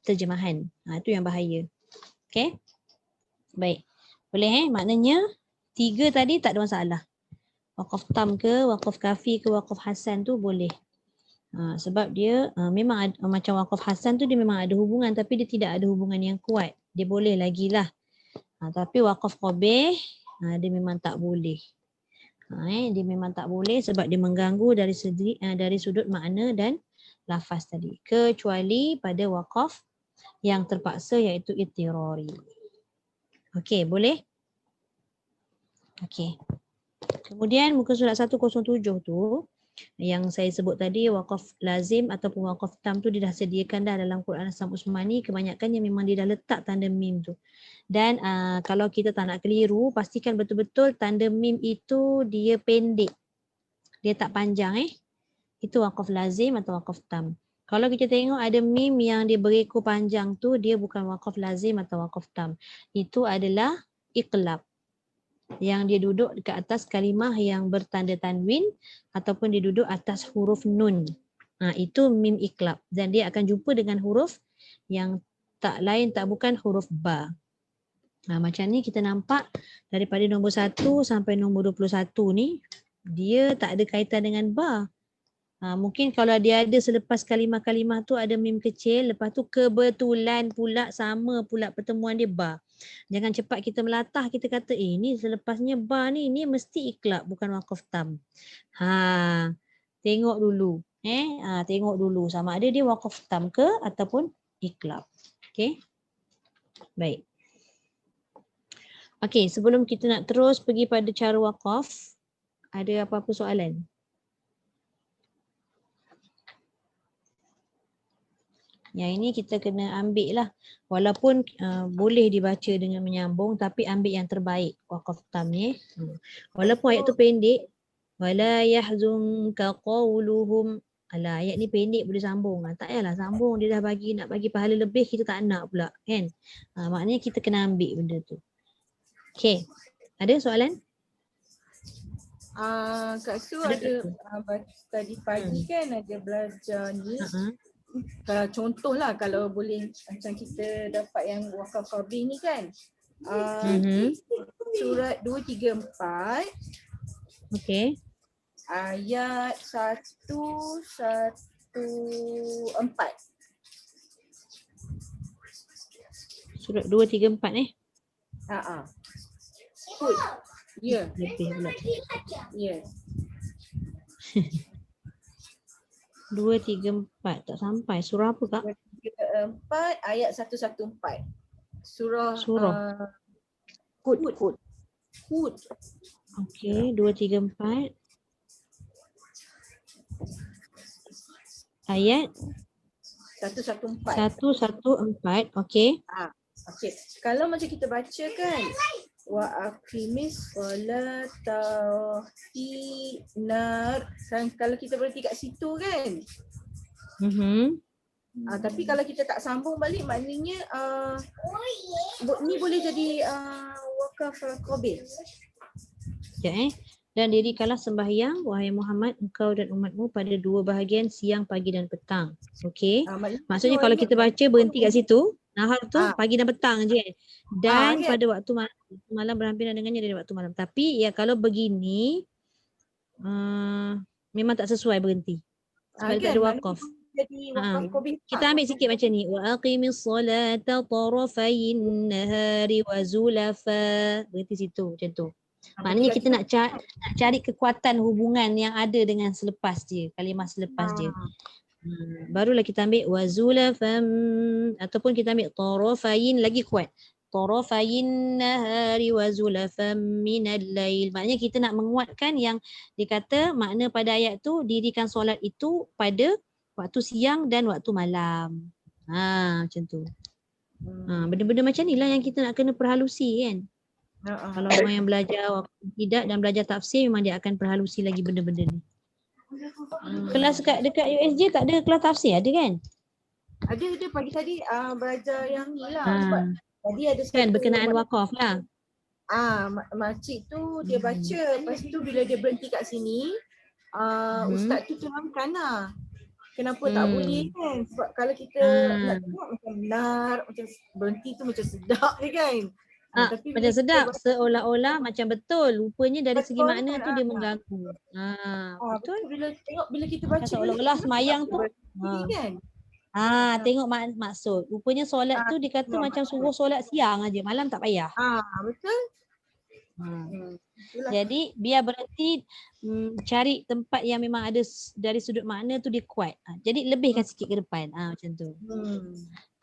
terjemahan. Itu yang bahaya. Okay. Baik. Boleh Maknanya 3 tadi tak ada masalah. Wakaf tam ke, wakaf kafi ke, wakaf hasan tu boleh. Sebab dia memang macam wakaf hasan tu dia memang ada hubungan, tapi dia tidak ada hubungan yang kuat. Dia boleh lagi lah. Tapi wakaf qabih dia memang tak boleh. Dia memang tak boleh sebab dia mengganggu dari sudut makna dan lafaz tadi. Kecuali pada wakaf yang terpaksa iaitu ittirari. Okey, boleh? Okey. Kemudian muka surat 107 tu yang saya sebut tadi, wakaf lazim ataupun wakaf tam tu dia dah sediakan dah dalam Quran Asam Usmani. Kebanyakannya memang dia dah letak tanda mim tu. Dan kalau kita tak nak keliru, pastikan betul-betul tanda mim itu dia pendek. Dia tak panjang Itu wakaf lazim atau wakaf tam. Kalau kita tengok ada mim yang dia berekor panjang tu, dia bukan wakaf lazim atau wakaf tam. Itu adalah iqlab. Yang dia duduk dekat atas kalimah yang bertanda tanwin ataupun dia duduk atas huruf nun. Itu mim iqlab. Dan dia akan jumpa dengan huruf yang tak lain tak bukan huruf ba. Macam ni kita nampak daripada nombor 1 sampai nombor 21 ni, dia tak ada kaitan dengan ba. Mungkin kalau dia ada selepas kalimah-kalimah tu ada mim kecil, lepas tu kebetulan pula sama pula pertemuan dia ba. Jangan cepat kita melatah, kita kata ni selepasnya ba ni mesti iqlab bukan wakaf tam. Tengok dulu. Tengok dulu sama ada dia wakaf tam ke ataupun iqlab. Okey. Baik. Okey, sebelum kita nak terus pergi pada cara wakaf, ada apa-apa soalan? Yang ini kita kena ambil lah. Walaupun boleh dibaca dengan menyambung, tapi ambil yang terbaik wakaf tam ni. Walaupun ayat tu pendek, wala yahzunka qawluhum. Alah, ayat ni pendek boleh sambung. Tak payahlah sambung, dia dah nak bagi pahala lebih, kita tak nak pula kan. Maknanya kita kena ambil benda tu. Okay, ada soalan? Kak Su ada tadi pagi kan ada belajar ni. Kalau contohlah kalau boleh macam kita dapat yang wakaf qabih ni kan. Surat 234 Okey. ayat 114. Surat 234 Good. Ya. Lebih pula. Yes. 234 tak sampai. Surah apa Kak? 234 ayat 114. Surah Hud. Hud. Okey, 234 ayat 114. 114. Okey. Okey. Kalau macam kita baca kan, wa aqimis solata fi nar. Kalau kita berhenti kat situ kan. Tapi kalau kita tak sambung balik maknanya ni boleh jadi wakaf qabih. Sekejap Dan dirikanlah sembahyang wahai Muhammad engkau dan umatmu pada dua bahagian siang, pagi dan petang. Okey. Maksudnya kalau kita baca berhenti kat situ, nahar tu pagi dan petang je kan. Dan pada waktu malam berhampiran dengannya dari waktu malam. Tapi ya kalau begini memang tak sesuai berhenti. Sebab tak ada wakaf. Kita ambil sikit macam ni. Wa aqimis solata tarafayin nahari wa zulafa. Berhenti situ macam tu. Maknanya kita nak cari kekuatan hubungan yang ada dengan selepas dia, kalimah selepas dia. Barulah kita ambil wazulafam ataupun kita ambil tarafayin lagi kuat. Tarafayin nahari wazulafam minal lail. Maknanya kita nak menguatkan yang dikata makna pada ayat tu dirikan solat itu pada waktu siang dan waktu malam. Macam tu. Benda-benda macam ni lah yang kita nak kena perhalusi kan. Kalau orang yang belajar tidak dan belajar tafsir memang dia akan perhalusi lagi benda-benda ni. Kelas dekat USJ tak ada kelas tafsir ada kan? Ada pagi tadi belajar yang ni lah. Sebab tadi ada kan berkenaan wakaf lah. Makcik tu dia baca, lepas tu bila dia berhenti kat sini ustaz tu terangkan lah kenapa tak boleh kan. Sebab kalau kita nak tengok macam benar, macam berhenti tu macam sedap je kan. Tapi macam sedap seolah-olah macam betul, rupanya dari segi makna tu dia mengganggu. Betul. Bila kita baca seolah-olah semayang tu kan. Tengok maksud. Rupanya solat tu dikata macam suruh solat siang aja, malam tak payah. Betul. Jadi biar berhenti cari tempat yang memang ada dari sudut makna tu dia kuat. Jadi lebihkan sikit ke depan. Macam tu.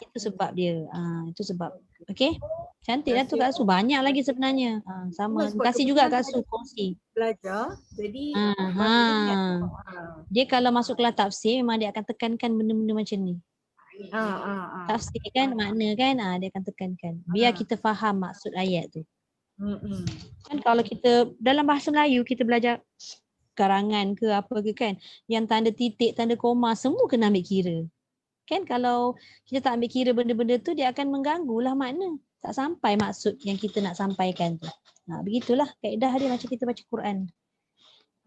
Itu sebab dia. Itu sebab. Okey. Cantik lah tu Kak Su. Banyak lagi sebenarnya. Sama. Terima kasih juga Kak Su kongsi. Belajar. Jadi dia kalau masuk kelas tafsir memang dia akan tekankan benda-benda macam ni. Tafsir kan makna kan dia akan tekankan. Biar kita faham maksud ayat tu. Kan kalau kita dalam bahasa Melayu kita belajar karangan ke apa ke kan, yang tanda titik, tanda koma semua kena ambil kira. Kan kalau kita tak ambil kira benda-benda tu dia akan mengganggulah makna. Tak sampai maksud yang kita nak sampaikan tu. Begitulah kaedah dia macam kita baca Quran.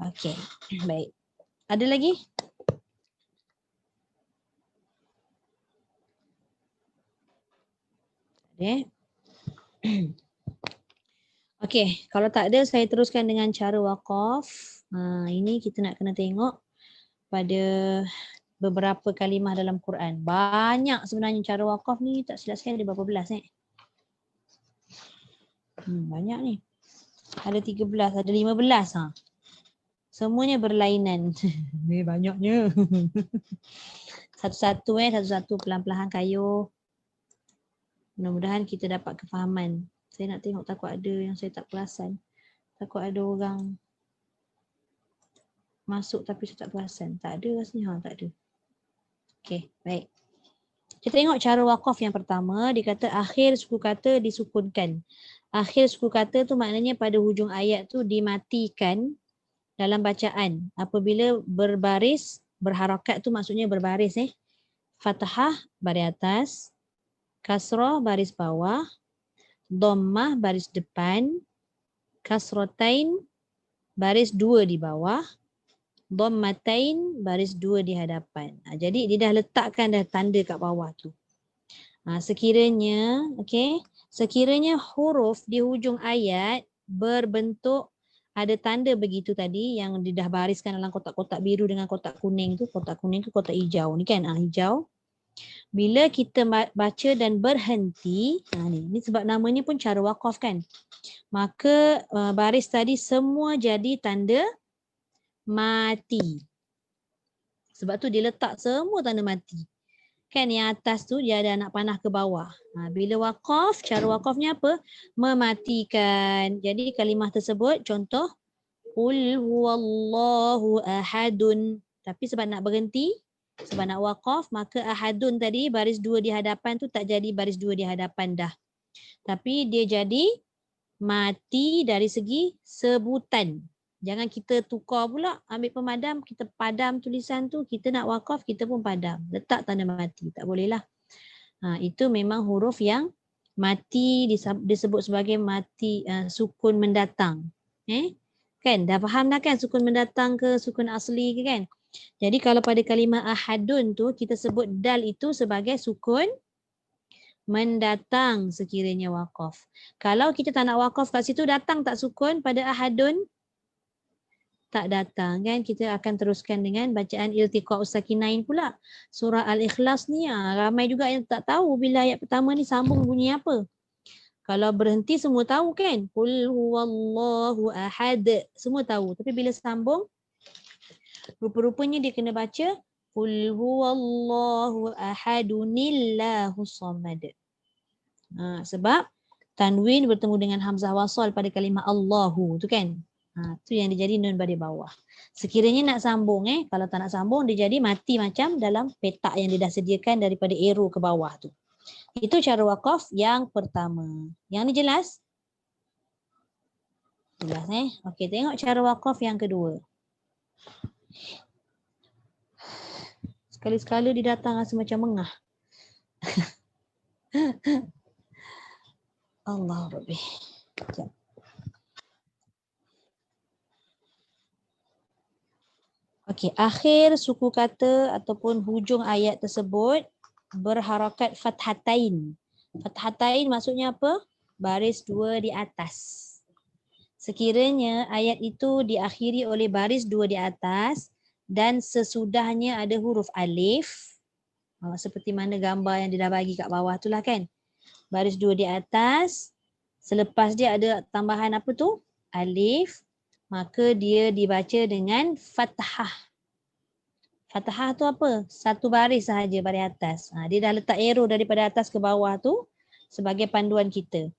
Okey, baik. Ada lagi? Okey, kalau tak ada saya teruskan dengan cara wakaf. Ini kita nak kena tengok pada beberapa kalimah dalam Quran. Banyak sebenarnya cara wakaf ni, tak silap saya ada berapa belas banyak ni. Ada 13, ada 15 Semuanya berlainan. Banyaknya. Satu-satu pelan-pelan kayuh. Mudah-mudahan kita dapat kefahaman. Saya nak tengok takut ada yang saya tak perasan. Takut ada orang masuk tapi saya tak perasan. Tak ada rasanya. Tak ada. Okey, baik. Kita tengok cara wakaf yang pertama. Dia kata akhir suku kata disukunkan. Akhir suku kata tu maknanya pada hujung ayat tu dimatikan dalam bacaan. Apabila berbaris, berharakat tu maksudnya berbaris Fathah baris atas, kasrah baris bawah, dhammah baris depan, kasratain baris 2 di bawah, Dhammatain, baris 2 di hadapan. Jadi dia dah letakkan dah tanda kat bawah tu. Sekiranya, sekiranya huruf di hujung ayat berbentuk ada tanda begitu tadi yang dia dah bariskan dalam kotak-kotak biru dengan kotak kuning tu, kotak hijau ni kan, hijau. Bila kita baca dan berhenti, ni sebab namanya pun cara waqaf kan. Maka baris tadi semua jadi tanda mati. Sebab tu dia letak semua tanda mati. Kan yang atas tu dia ada anak panah ke bawah. Bila waqaf, cara waqafnya apa? Mematikan. Jadi kalimah tersebut contoh Qul huwallahu ahadun. Tapi sebab nak berhenti, sebab nak waqaf, maka ahadun tadi baris 2 di hadapan tu tak jadi baris 2 di hadapan dah. Tapi dia jadi mati dari segi sebutan. Jangan kita tukar pula, ambil pemadam, kita padam tulisan tu, kita nak waqaf, kita pun padam. Letak tanda mati, tak boleh lah. Itu memang huruf yang mati disebut sebagai mati sukun mendatang. Kan, dah faham dah kan sukun mendatang ke sukun asli ke kan? Jadi kalau pada kalimah ahadun tu, kita sebut dal itu sebagai sukun mendatang sekiranya waqaf. Kalau kita tak nak waqaf kat situ, datang tak sukun pada ahadun? Tak datang kan. Kita akan teruskan dengan bacaan iltiqa'us sakinain pula. Surah Al-Ikhlas ni ramai juga yang tak tahu bila ayat pertama ni sambung bunyi apa. Kalau berhenti semua tahu kan. Qul huwallahu ahad. Semua tahu. Tapi bila sambung, rupa-rupanya dia kena baca Qul huwallahu ahadunillahu samad. Sebab tanwin bertemu dengan hamzah wasal pada kalimah Allahu tu kan. Tu yang dia jadi nun baris bawah. Sekiranya nak sambung kalau tak nak sambung dia jadi mati macam dalam petak yang dia dah sediakan daripada arrow ke bawah tu. Itu cara waqaf yang pertama. Yang ni jelas? Jelas Okey, tengok cara waqaf yang kedua. Sekali-sekala dia datang rasa macam mengah. Allah Rabbi. Sekejap. Okey, akhir suku kata ataupun hujung ayat tersebut berharakat fathatain. Fathatain maksudnya apa? Baris 2 di atas. Sekiranya ayat itu diakhiri oleh baris 2 di atas dan sesudahnya ada huruf alif, seperti mana gambar yang dia dah bagi kat bawah tu lah kan. Baris 2 di atas, selepas dia ada tambahan apa tu? Alif. Maka dia dibaca dengan fathah. Fathah tu apa? Satu baris sahaja baris atas. Dia dah letak arrow daripada atas ke bawah tu sebagai panduan kita.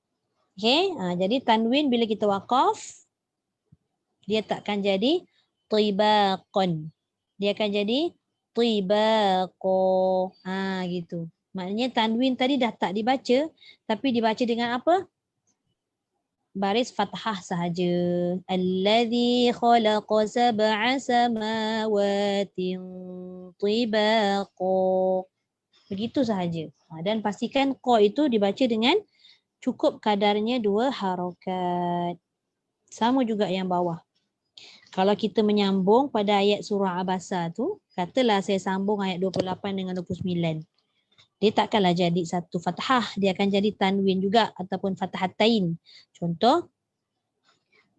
Okey, jadi tanwin bila kita waqaf, dia takkan jadi tibaqan. Dia akan jadi tibaqo. Gitu. Maknanya tanwin tadi dah tak dibaca, tapi dibaca dengan apa? Baris fathah sahaja. Allazi khalaqa sab'a samawatin tibaqa. Begitu sahaja. Dan pastikan qa itu dibaca dengan cukup kadarnya 2 harakat. Sama juga yang bawah. Kalau kita menyambung pada ayat surah Abasa tu, katalah saya sambung ayat 28 dengan 29. Dia takkanlah jadi satu fathah, dia akan jadi tanwin juga ataupun fathatain. Contoh,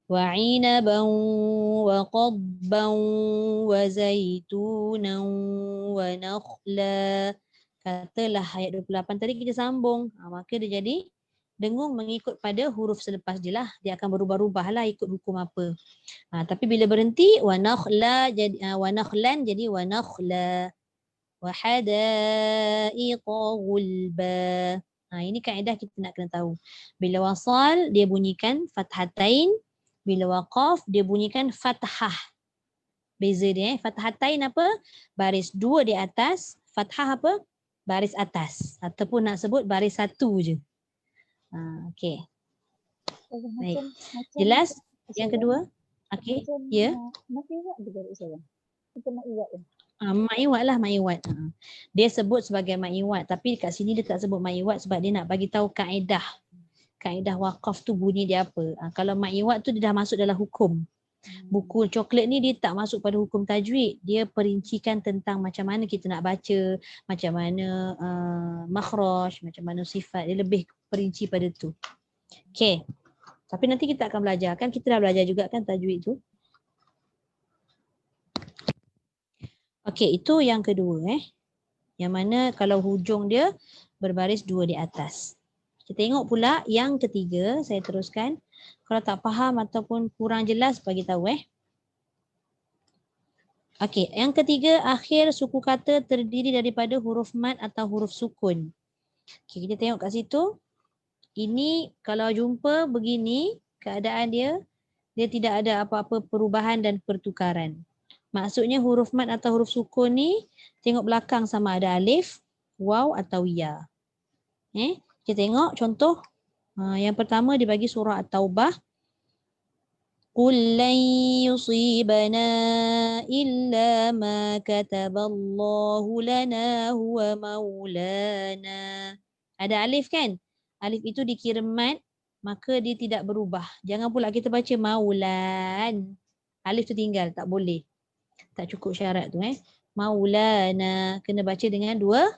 wa 'inaban wa qadban wa zaitunan wa nakhla. Katalah ayat 28 tadi kita sambung, maka dia jadi dengung mengikut pada huruf selepas dia lah. Dia akan berubah-ubah lah ikut hukum apa. Tapi bila berhenti, wa nakhla jadi wa nakhlan jadi wa nakhla. Wa hadaiqa gulba. Ini kaedah kita nak kena tahu. Bila wasal dia bunyikan fathatain, bila waqaf dia bunyikan fathah. Beza dia fathatain apa? Baris 2 di atas, fathah apa? Baris atas ataupun nak sebut baris 1 je. Okey. Baik. Jelas yang kedua? Okey. Ya. Masih iwat juga saya. Kita nak iwat kan. Ma'iwat lah, ma'iwat. Dia sebut sebagai ma'iwat, tapi kat sini dia tak sebut ma'iwat sebab dia nak bagi tahu kaedah. Kaedah waqaf tu bunyi dia apa. Kalau ma'iwat tu dia dah masuk dalam hukum. Buku coklat ni dia tak masuk pada hukum tajwid. Dia perincikan tentang macam mana kita nak baca, macam mana makhraj, macam mana sifat. Dia lebih perinci pada tu. Okay. Tapi nanti kita akan belajar. Kan kita dah belajar juga kan tajwid tu. Okay, itu yang kedua. Yang mana kalau hujung dia berbaris 2 di atas. Kita tengok pula yang ketiga. Saya teruskan. Kalau tak faham ataupun kurang jelas, bagi tahu Okey, yang ketiga, akhir suku kata terdiri daripada huruf mad atau huruf sukun. Okey, kita tengok kat situ. Ini kalau jumpa begini keadaan dia tidak ada apa-apa perubahan dan pertukaran. Maksudnya huruf mad atau huruf sukun ni tengok belakang sama ada alif, waw atau ya. Kita tengok contoh. Yang pertama dia bagi surah At-Taubah. Qul lan yusibana illa ma kataballahu lana huwa maulana. Ada alif kan? Alif itu dikira mad, maka dia tidak berubah. Jangan pula kita baca maulan. Alif tu tinggal, tak boleh. Tak cukup syarat tu Maulana kena baca dengan 2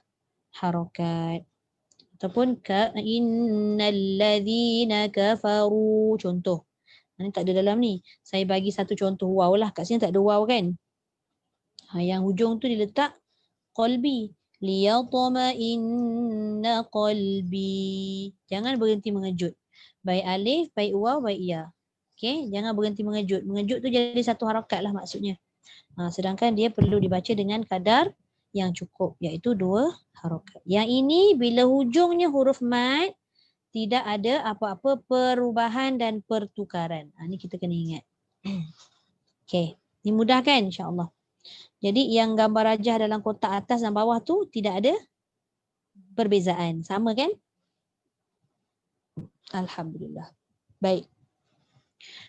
harakat. Ataupun innal ladzina kafaru, contoh. Ini tak ada dalam ni. Saya bagi satu contoh waw lah. Kat sini tak ada waw kan. Yang hujung tu diletak qalbi. Liyatma'inna qalbi. Jangan berhenti mengejut. Baik alif, baik waw, baik ya. Okay, jangan berhenti mengejut. Mengejut tu jadi satu harakat lah maksudnya. Sedangkan dia perlu dibaca dengan kadar yang cukup. Iaitu 2 harakat. Yang ini bila hujungnya huruf mad, tidak ada apa-apa perubahan dan pertukaran. Ini kita kena ingat. Okey, ini mudah kan insya-Allah. Jadi yang gambar rajah dalam kotak atas dan bawah tu tidak ada perbezaan. Sama kan? Alhamdulillah. Baik.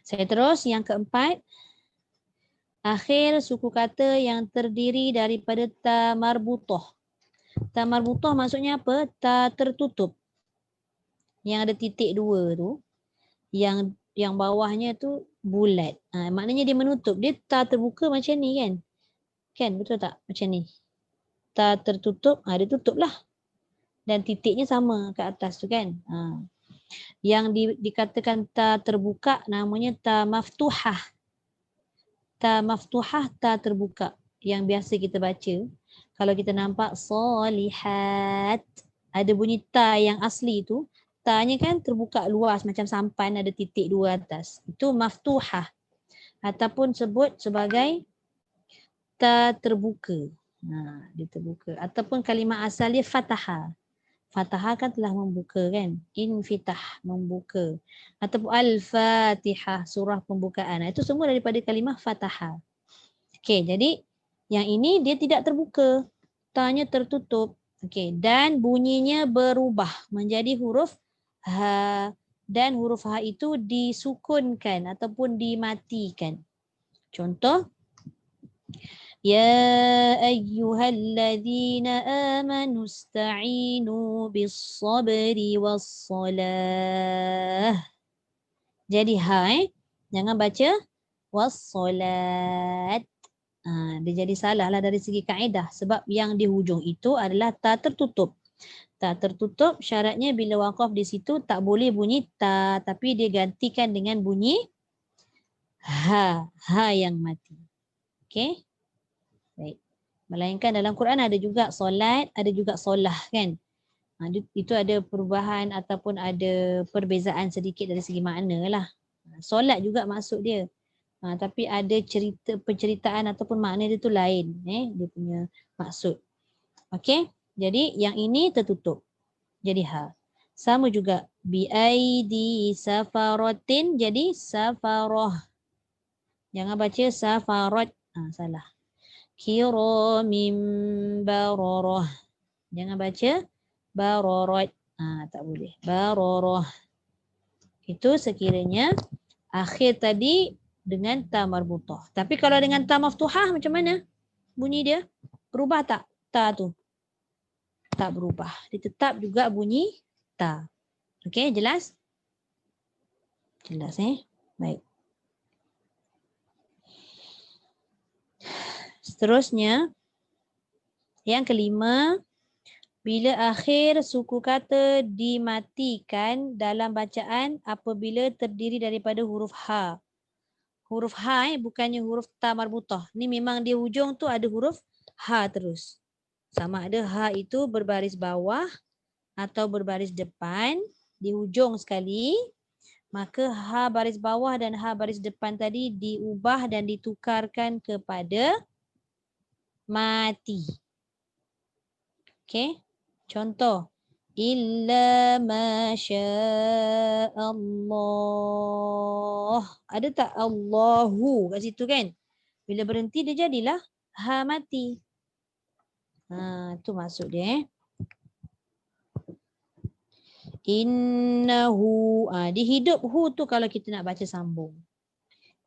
Saya terus yang keempat. Akhir suku kata yang terdiri daripada ta marbutah. Ta marbutah maksudnya apa? Ta tertutup. Yang ada titik 2 tu, yang bawahnya tu bulat. Maknanya dia menutup. Dia tak terbuka macam ni kan? Kan betul tak? Macam ni. Tak tertutup, dia tutup lah. Dan titiknya sama ke atas tu kan? Yang dikatakan ta terbuka namanya ta maftuhah. Ta maftuhah, ta terbuka. Yang biasa kita baca. Kalau kita nampak solihat, ada bunyi ta yang asli tu. Ta-nya kan terbuka luas macam sampan ada titik 2 atas. Itu maftuhah. Ataupun sebut sebagai ta terbuka. Dia terbuka. Ataupun kalimah asal dia fatahah. Fatahah kan telah membuka kan. Infitah, membuka. Ataupun al-fatihah, surah pembukaan. Itu semua daripada kalimah fatahah. Okey, jadi yang ini dia tidak terbuka. Ta-nya tertutup. Okey, dan bunyinya berubah menjadi huruf ha, dan huruf ha itu disukunkan ataupun dimatikan. Contoh, ya ayyuhalladzina amanu ista'inu bis-sabri was-salah. Jadi ha jangan baca was-salat. Dia jadi salah lah dari segi kaedah sebab yang di hujung itu adalah ta tertutup. Tak tertutup syaratnya bila waqaf di situ tak boleh bunyi ta tapi dia gantikan dengan bunyi ha yang mati. Okey? Baik. Melainkan dalam Quran ada juga solat, ada juga solah kan. Itu ada perubahan ataupun ada perbezaan sedikit dari segi makna lah. Solat juga maksud dia. Tapi ada penceritaan ataupun makna dia tu lain. Dia punya maksud. Okey? Jadi yang ini tertutup. Jadi ha. Sama juga. Bi'aidi safaratin. Jadi safarah. Jangan baca safarat. Salah. Kiramim bararah. Jangan baca bararat. Tak boleh. Bararah. Itu sekiranya akhir tadi dengan ta marbutah. Tapi kalau dengan ta maftuhah macam mana? Bunyi dia berubah tak? Ta tu. Tak berubah. Dia tetap juga bunyi ta. Okey, jelas? Jelas Baik. Seterusnya, yang kelima, bila akhir suku kata dimatikan dalam bacaan apabila terdiri daripada huruf H. Huruf H bukannya huruf ta marbutah. Ni memang di hujung tu ada huruf H terus. Sama ada H itu berbaris bawah atau berbaris depan di hujung sekali. Maka H baris bawah dan H baris depan tadi diubah dan ditukarkan kepada mati. Okey. Contoh, illa masya Allah. Ada tak Allahu kat situ kan? Bila berhenti dia jadilah ha mati. Tu maksud dia. Innahu. Dia hidup hu tu kalau kita nak baca sambung.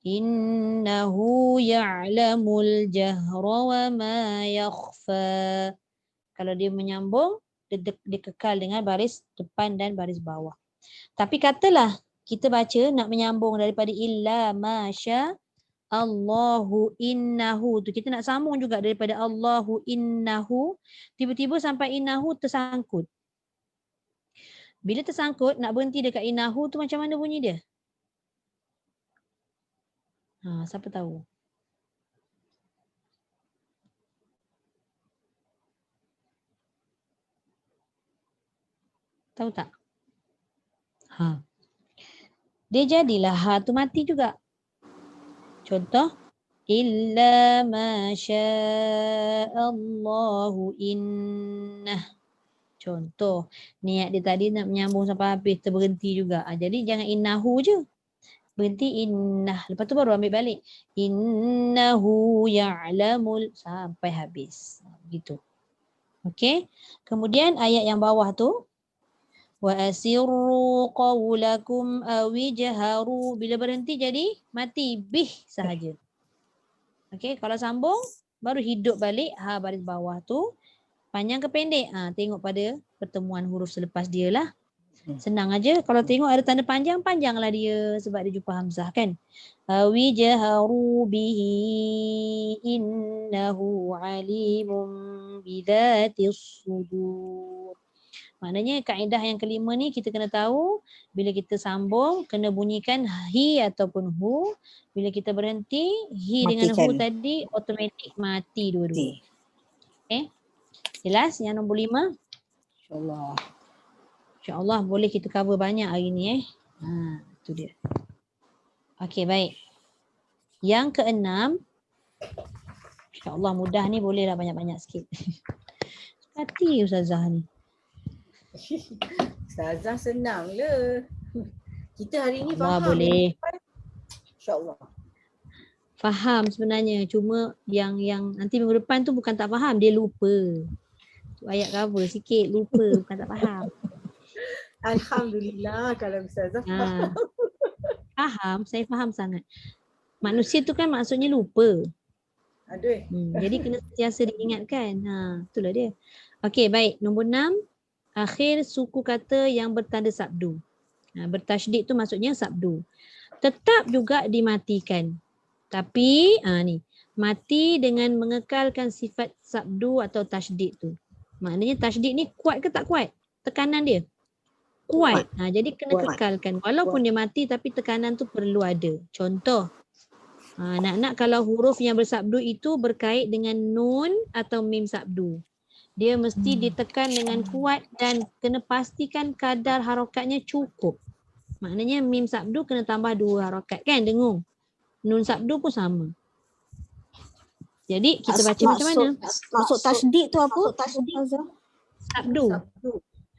Innahu ya'lamul jahra wa ma yakhfa. Kalau dia menyambung, dia kekal dengan baris depan dan baris bawah. Tapi katalah kita baca nak menyambung daripada illa masya Allahu innahu tu. Kita nak sambung juga daripada Allahu innahu. Tiba-tiba sampai innahu tersangkut. Bila tersangkut, nak berhenti dekat innahu tu macam mana bunyi dia? Siapa tahu? Tahu tak? Dia jadilah ha tu mati juga. Contoh, illa masya Allahu innah. Contoh, niat dia tadi nak menyambung sampai habis, terberhenti juga. Jadi jangan innahu je. Berhenti innah. Lepas tu baru ambil balik. Innahu ya'lamul sampai habis. Begitu. Okey. Kemudian ayat yang bawah tu. Wa asirru qawlakum awijharu. Bila berhenti jadi mati bih sahaja. Okey. Kalau sambung, baru hidup balik ha baris bawah tu. Panjang ke pendek? Tengok pada pertemuan huruf selepas dia lah. Senang aja. Kalau tengok ada tanda panjang, panjanglah dia sebab dia jumpa hamzah kan. Wijaharu bihi innahu alimum bidhatis sudur. Maknanya kaedah yang kelima ni kita kena tahu bila kita sambung kena bunyikan hi ataupun hu. Bila kita berhenti hi dengan hu tadi automatik mati dua-dua. Okay. Jelas yang nombor 5? InsyaAllah. InsyaAllah boleh kita cover banyak hari ni itu dia. Okey, baik. Yang keenam, insyaAllah mudah ni bolehlah banyak-banyak sikit. Hati Ustazah ni. Ustazah senang le. Kita hari ni Allah faham. Boleh. InsyaAllah. Faham sebenarnya. Cuma yang nanti minggu depan tu bukan tak faham. Dia lupa. Tu ayat cover sikit. Lupa. Bukan tak faham. Alhamdulillah kalau Ustazah faham. Faham. Saya faham sangat. Manusia tu kan maksudnya lupa. Aduh. Jadi kena sentiasa diingatkan. Itulah dia. Okey, baik. Nombor 6. Akhir suku kata yang bertanda sabdu. Bertasydid tu maksudnya sabdu. Tetap juga dimatikan. Tapi ni mati dengan mengekalkan sifat sabdu atau tasydid tu. Maknanya tasydid ni kuat ke tak kuat? Tekanan dia kuat. Jadi kena kekalkan. Walaupun dia mati tapi tekanan tu perlu ada. Contoh, nak kalau huruf yang bersabdu itu berkait dengan nun atau mim sabdu. Dia mesti ditekan dengan kuat dan kena pastikan kadar harakatnya cukup. Maknanya mim sabdu kena tambah 2 harakat kan dengung. Nun sabdu pun sama. Jadi kita baca macam mana? Maksud tasydid tu apa? Sabdu.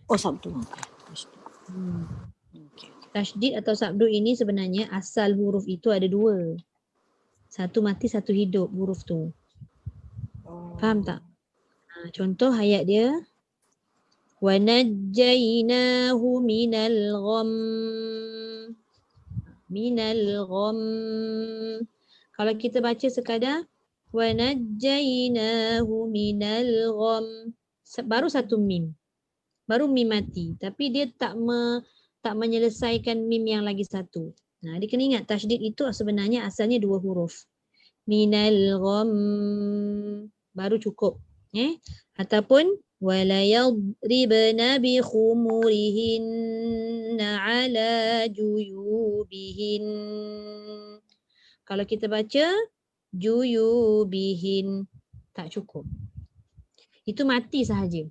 Oh, sabdu. Tasydid atau sabdu ini sebenarnya asal huruf itu ada 2. Satu mati, satu hidup huruf tu. Faham tak? Contoh ayat dia. Wa najjaynahu minal gham. Minal gham. Kalau kita baca sekadar wa najjaynahu minal gham. Baru satu mim. Baru mim mati. Tapi dia tak menyelesaikan mim yang lagi satu. Dia kena ingat tasydid itu sebenarnya asalnya 2 huruf. minal gham. Baru cukup. Ataupun wala yadribna bi khumurihinna ala juyubihin. Kalau kita baca juyubihin tak cukup. Itu mati sahaja.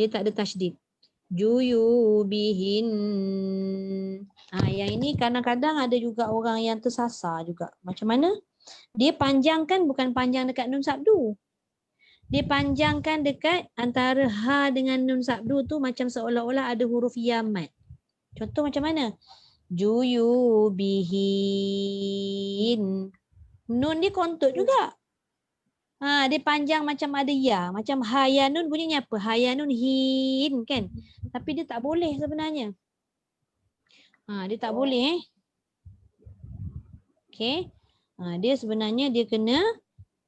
Dia tak ada tasydid. Juyubihin. Yang ini kadang-kadang ada juga orang yang tersasar juga. Macam mana? Dia panjangkan bukan panjang dekat nun sabdu. Dia panjangkan dekat antara ha dengan nun sabdu tu macam seolah-olah ada huruf ya mat. Contoh macam mana? Juyubihin. Nun dia kontut juga. Dia panjang macam ada ya. Macam hayanun bunyinya apa? Hayanun hin kan? Tapi dia tak boleh sebenarnya. Dia tak boleh Okay. Dia sebenarnya dia kena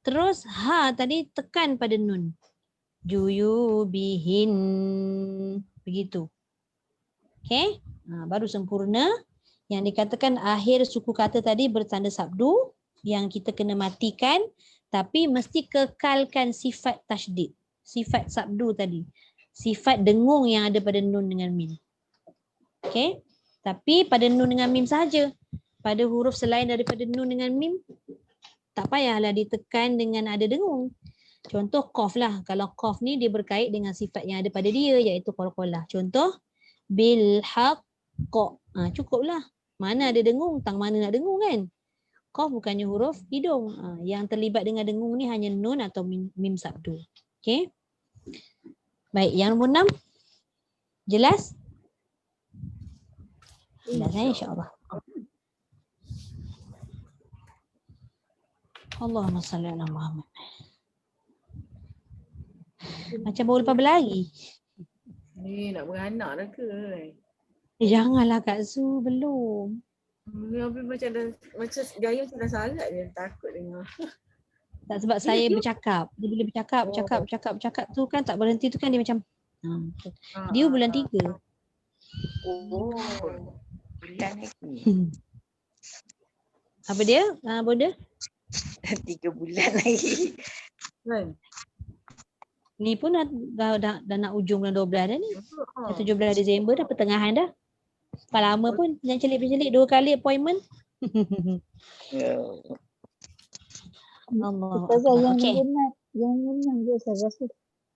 terus ha tadi tekan pada nun. Juyubihin. Begitu. Okay. Baru sempurna. Yang dikatakan akhir suku kata tadi bertanda sabdu. Yang kita kena matikan. Tapi mesti kekalkan sifat tasydid. Sifat sabdu tadi. Sifat dengung yang ada pada nun dengan mim. Okay. Tapi pada nun dengan mim sahaja. Pada huruf selain daripada nun dengan mim, tak payahlah ditekan dengan ada dengung. Contoh qaf lah. Kalau qaf ni dia berkait dengan sifat yang ada pada dia iaitu qalqalah. Contoh bil haqq. Cukuplah. Mana ada dengung, tang mana nak dengung kan? Qaf bukannya huruf hidung. Yang terlibat dengan dengung ni hanya nun atau mim sabdu. Okey. Baik, yang nombor 6. Jelas? Jelas insya-Allah. Allahumma salli ala Muhammad. Macam baru lepas berlari. Nak beranak dah ke? Janganlah Kak Su, belum. Habis macam gaya macam dah salat je, takut dengar. Tak, sebab saya bercakap. Dia bila bercakap tu kan tak berhenti tu kan dia macam dia bulan 3. Bulan lagi. Apa dia? Boda? 3 bulan lagi. Kan? Ni pun dah nak ujung bulan 12 dah ni. 17 Disember dah, pertengahan dah. Tak lama pun. Jangan celik-celik 2 kali appointment. Allah. Ustazah yang Okey. menang dia saya rasa.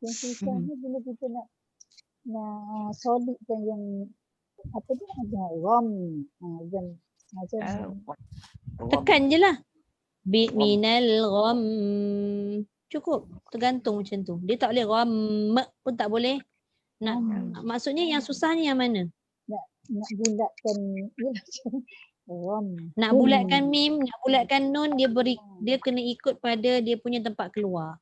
Yang susah ni bila kita nak solidkan yang apa tu ada ram. Dan macam Tekan je lah. Minal gham. Cukup. Tergantung macam tu. Dia tak boleh gham pun tak boleh. Maksudnya yang susahnya yang mana? nak bulatkan ram. Nak bulatkan mim, nak bulatkan nun, dia kena ikut pada dia punya tempat keluar.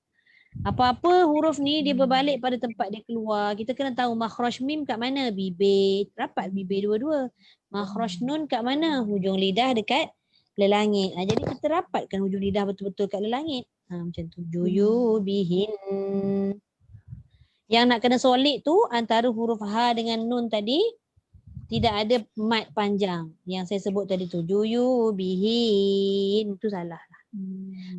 Apa-apa huruf ni dia berbalik pada tempat dia keluar. Kita kena tahu makhraj mim kat mana? Bibir. Rapat bibir dua-dua. Makhraj nun kat mana? Hujung lidah dekat lelangit. Jadi kita rapatkan hujung lidah betul-betul kat lelangit. Macam tu. Juyubihin. Yang nak kena solid tu antara huruf ha dengan nun tadi tidak ada mat panjang. Yang saya sebut tadi tu. Juyubihin. Itu salah.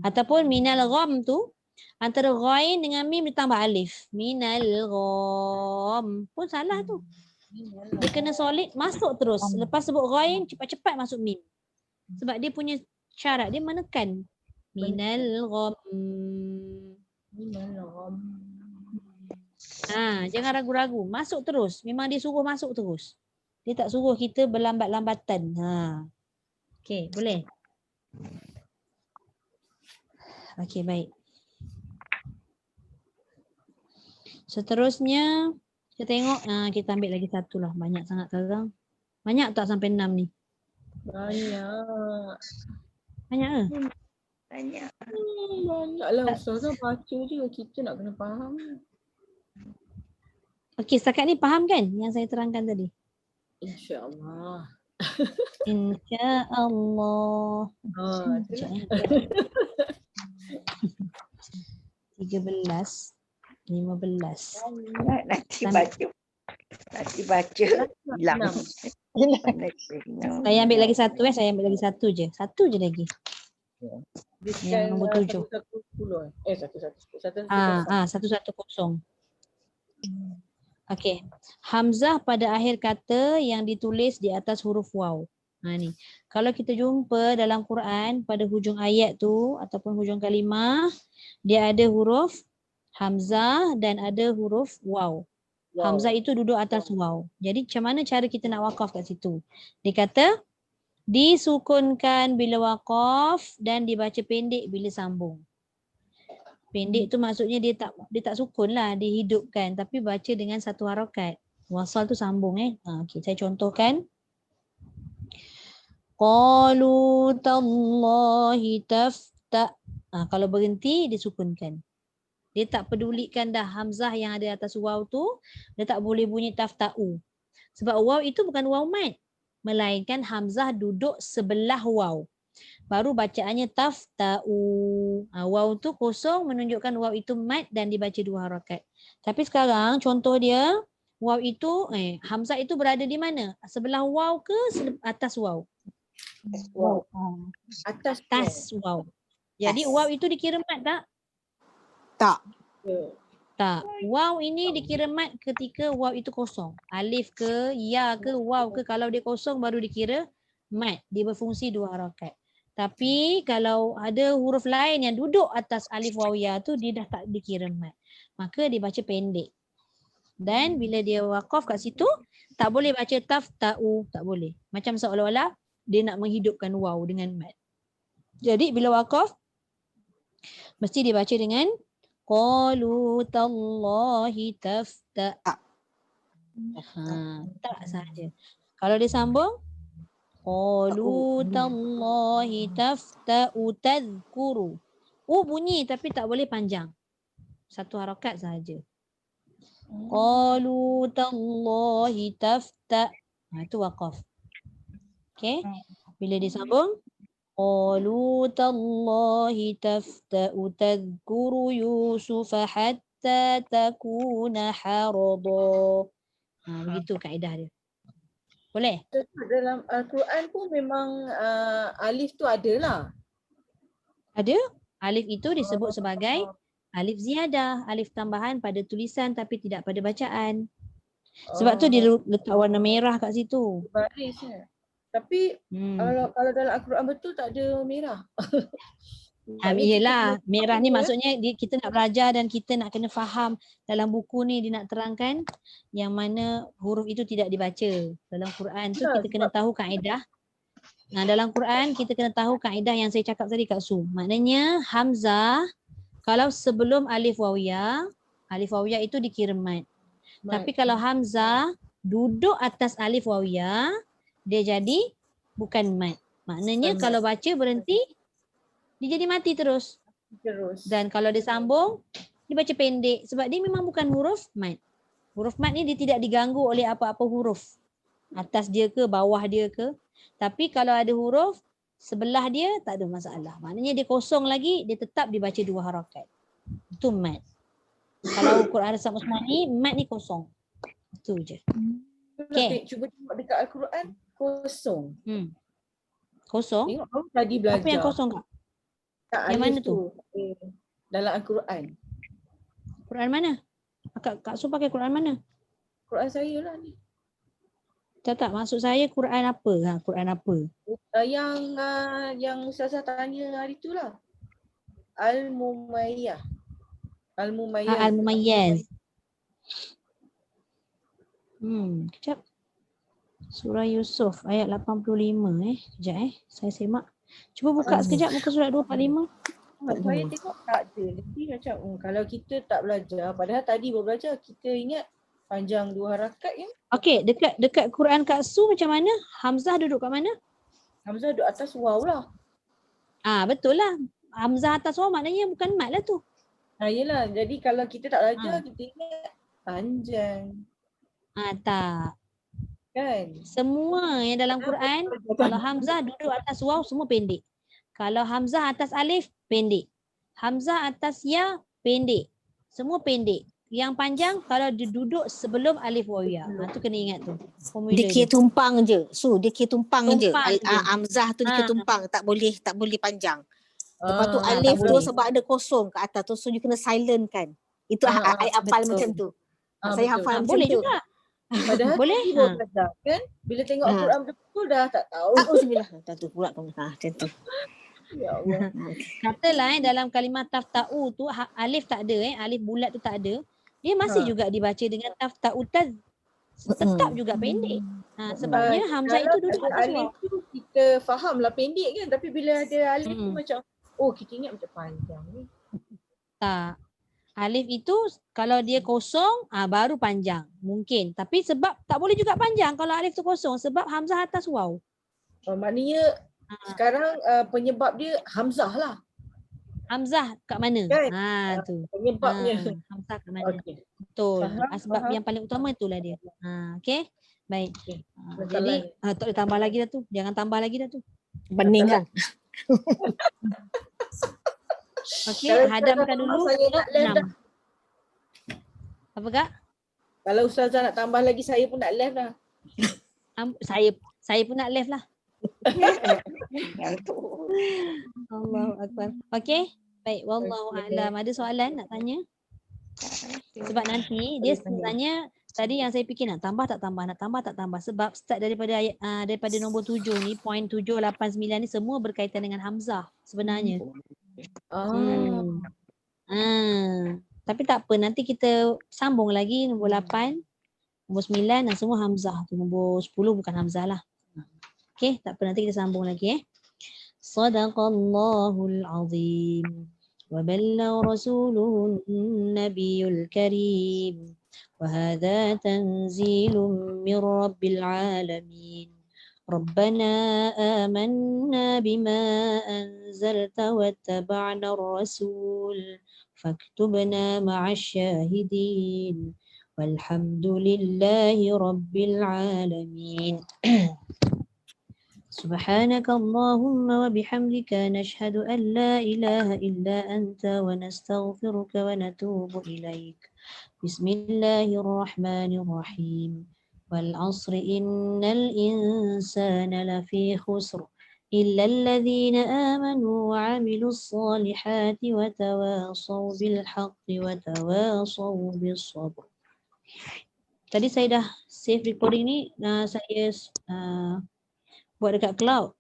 Ataupun minal gham tu antara ghain dengan mim ditambah alif. Minal gham. Pun salah tu. Dia kena solid masuk terus. Lepas sebut ghain cepat-cepat masuk mim. Sebab dia punya syarat dia menekan. Minal gham. Jangan ragu-ragu. Masuk terus. Memang dia suruh masuk terus. Dia tak suruh kita berlambat-lambatan. Okey, boleh? Okey, baik. Seterusnya kita tengok, kita ambil lagi satu lah. Banyak sangat sekarang. Banyak tak sampai 6 ni? Banyak. Banyak ke? Banyak. Banyaklah Ustazah baca je. Kita nak kena faham. Okey, setakat ni faham kan yang saya terangkan tadi? InsyaAllah. InsyaAllah. 13, 15. Nanti baca. Hilang. Saya ambil lagi satu Saya ambil lagi satu je. Satu je lagi. Yang nombor 7. 110. Okey. Hamzah pada akhir kata yang ditulis di atas huruf waw. Ni. Kalau kita jumpa dalam Quran pada hujung ayat tu ataupun hujung kalimah, dia ada huruf hamzah dan ada huruf waw. Hamzah itu duduk atas waw. Jadi macam mana cara kita nak wakaf kat situ? Dia kata disukunkan bila wakaf dan dibaca pendek bila sambung. Pendek tu maksudnya dia tak sukun lah, dihidupkan tapi baca dengan satu harakat. Wasal tu sambung Okey, saya contohkan. Qalu tallahi tafta. Kalau berhenti disukunkan. Dia tak pedulikan dah hamzah yang ada atas waw tu, dia tak boleh bunyi tafta'u. Sebab waw itu bukan waw mat, melainkan hamzah duduk sebelah waw. Baru bacaannya tafta'u. Waw tu kosong menunjukkan waw itu mat dan dibaca 2 harakat. Tapi sekarang contoh dia, waw itu hamzah itu berada di mana? Sebelah waw ke atas waw? Wow. Atas waw. Jadi waw itu dikira mat tak? Tak. Tak. Waw ini dikira mat ketika waw itu kosong. Alif ke, ya ke, waw ke, kalau dia kosong baru dikira mat. Dia berfungsi 2 harakat. Tapi kalau ada huruf lain yang duduk atas alif waw ya tu, dia dah tak dikira mat. Maka dia baca pendek. Dan bila dia wakaf kat situ, tak boleh baca tafta'u. Tak boleh. Macam seolah-olah dia nak menghidupkan waw dengan mat. Jadi bila wakaf, mesti dia baca dengan qalu tallahi tafta. Tak saja. Kalau dia sambung, qalu tallahi tafta'u tadhkuru. Bunyi tapi tak boleh panjang. 1 harakat sahaja. Qalu tallahi tafta. Itu waqaf. Okey. Bila disambung, qalu tallahi tafta'u tadhkuru Yusufa hatta takuna harada. Begitu kaedah dia. Boleh? Dalam Al-Quran pun memang alif tu ada lah. Ada. Alif itu disebut sebagai alif ziyadah, alif tambahan pada tulisan tapi tidak pada bacaan. Sebab tu dia letak warna merah kat situ. Baris Tapi kalau dalam Al-Quran betul tak ada merah. Yelah, merah ni maksudnya kita nak belajar dan kita nak kena faham dalam buku ni dia nak terangkan yang mana huruf itu tidak dibaca. Dalam Quran tu kita kena tahu kaedah. Dalam Quran kita kena tahu kaedah yang saya cakap tadi Kak Su. Maknanya hamzah kalau sebelum alif wawiyah itu dikira mat. Tapi kalau hamzah duduk atas alif wawiyah, dia jadi bukan mat. Maknanya kalau baca berhenti, dia jadi mati terus. Dan kalau dia sambung, dia baca pendek. Sebab dia memang bukan huruf mat. Huruf mat ni dia tidak diganggu oleh apa-apa huruf. Atas dia ke, bawah dia ke. Tapi kalau ada huruf, sebelah dia tak ada masalah. Maknanya dia kosong lagi, dia tetap dibaca 2 harakat. Itu mat. Kalau Quran Rasam Usmani, mat ni kosong. Itu je. Okay. Cuba tengok dekat Al-Quran, kosong. Kosong? Tengok kamu tadi belajar. Apa yang kosong Kak? Yang mana tu? Dalam Al-Quran. Quran mana? Kak Su pakai Quran mana? Quran saya lah ni. Tak, maksud saya Quran apa? Quran apa? Yang Ustazah tanya hari tu lah. Al-Mumayyah. Al-Mumayyaz. Kejap. Surah Yusuf ayat 85 Kejap saya semak. Cuba buka sekejap muka surat 245. Saya tengok tak ada. Jadi macam kalau kita tak belajar, padahal tadi baru belajar, kita ingat panjang 2 harakat ya. Okey, dekat Quran Kak Su macam mana? Hamzah duduk kat mana? Hamzah duduk atas waw lah. Betul lah. Hamzah atas waw maknanya bukan mat lah tu. Yelah. Jadi kalau kita tak belajar, kita ingat panjang. Tak. Kan? Semua yang dalam Quran, kalau hamzah duduk atas waw semua pendek. Kalau hamzah atas alif, pendek. Hamzah atas ya, pendek. Semua pendek. Yang panjang kalau dia duduk sebelum alif wawiyah. Tu kena ingat tu. Dia kira tumpang je. Dia kira tumpang je. Hamzah tu dia kira tumpang. Tak boleh panjang. Lepas tu Ah, alif tak tu boleh. sebab ada kosong kat atas tu, so you kena silent kan. Itu I hafal betul. macam tu. Saya betul. hafal macam Boleh tu. juga. Padahal Boleh? kita baru belajar kan. Bila tengok Ha. Al-Quran betul dah tak tahu. Auzubillah. Tu pula tu. Macam tu. Ya Allah. Katalah dalam kalimah tafta'u tu alif tak ada alif bulat tu tak ada. Dia masih juga dibaca dengan tafta'u taz. Tetap juga pendek. Sebabnya hamzah itu duduk ada atas alif waw. tu kita fahamlah pendek kan, tapi bila ada alif tu macam kita ingat macam panjang ni. Tak. Alif itu kalau dia kosong baru panjang. Mungkin. Tapi sebab tak boleh juga panjang kalau alif tu kosong sebab hamzah atas waw. Maknanya sekarang penyebab dia hamzah lah. Hamzah kat mana? Kan? Tu. Penyebabnya. Hamzah kat mana? Okey. Betul. Faham, Sebab faham. yang paling utama itulah dia. Okey. Baik. Okey. Jadi tak boleh tambah lagi dah tu. Jangan tambah lagi dah tu. Bening kan. Okey, hadamkan dulu saya nak left dah. 6. Apa Kak? Kalau Ustazah nak tambah lagi, saya pun nak left dah. Saya pun nak left lah. Allahu akbar. Okey. Baik, wallahu a'lam. Ada soalan nak tanya? Sebab nanti dia sebenarnya tadi yang saya fikir nak tambah tak tambah sebab start daripada ayat daripada nombor 7 ni, point 7, 8, 9 ni semua berkaitan dengan hamzah sebenarnya. Tapi tak apa, nanti kita sambung lagi nombor 8, nombor 9 dan semua hamzah. Nombor 10 bukan hamzah lah. Okey, tak apa, nanti kita sambung lagi Sadaqallahul azim wa ballagha rasuluhun nabiyul karim wa hadha tanzilun min rabbil alamin. ربنا آمنا بما أنزلت واتبعنا الرسول فاكتبنا مع الشاهدين والحمد لله رب العالمين. سبحانك اللهم وبحمدك نشهد أن لا إله إلا أنت ونستغفرك ونتوب إليك. بسم الله الرحمن الرحيم. والعصر إن الإنسان لفي خسر إلا الذين آمنوا وعملوا الصالحات وتواصوا بالحق وتواصوا بالصبر. Tadi saya dah save recording ni, saya buat dekat cloud.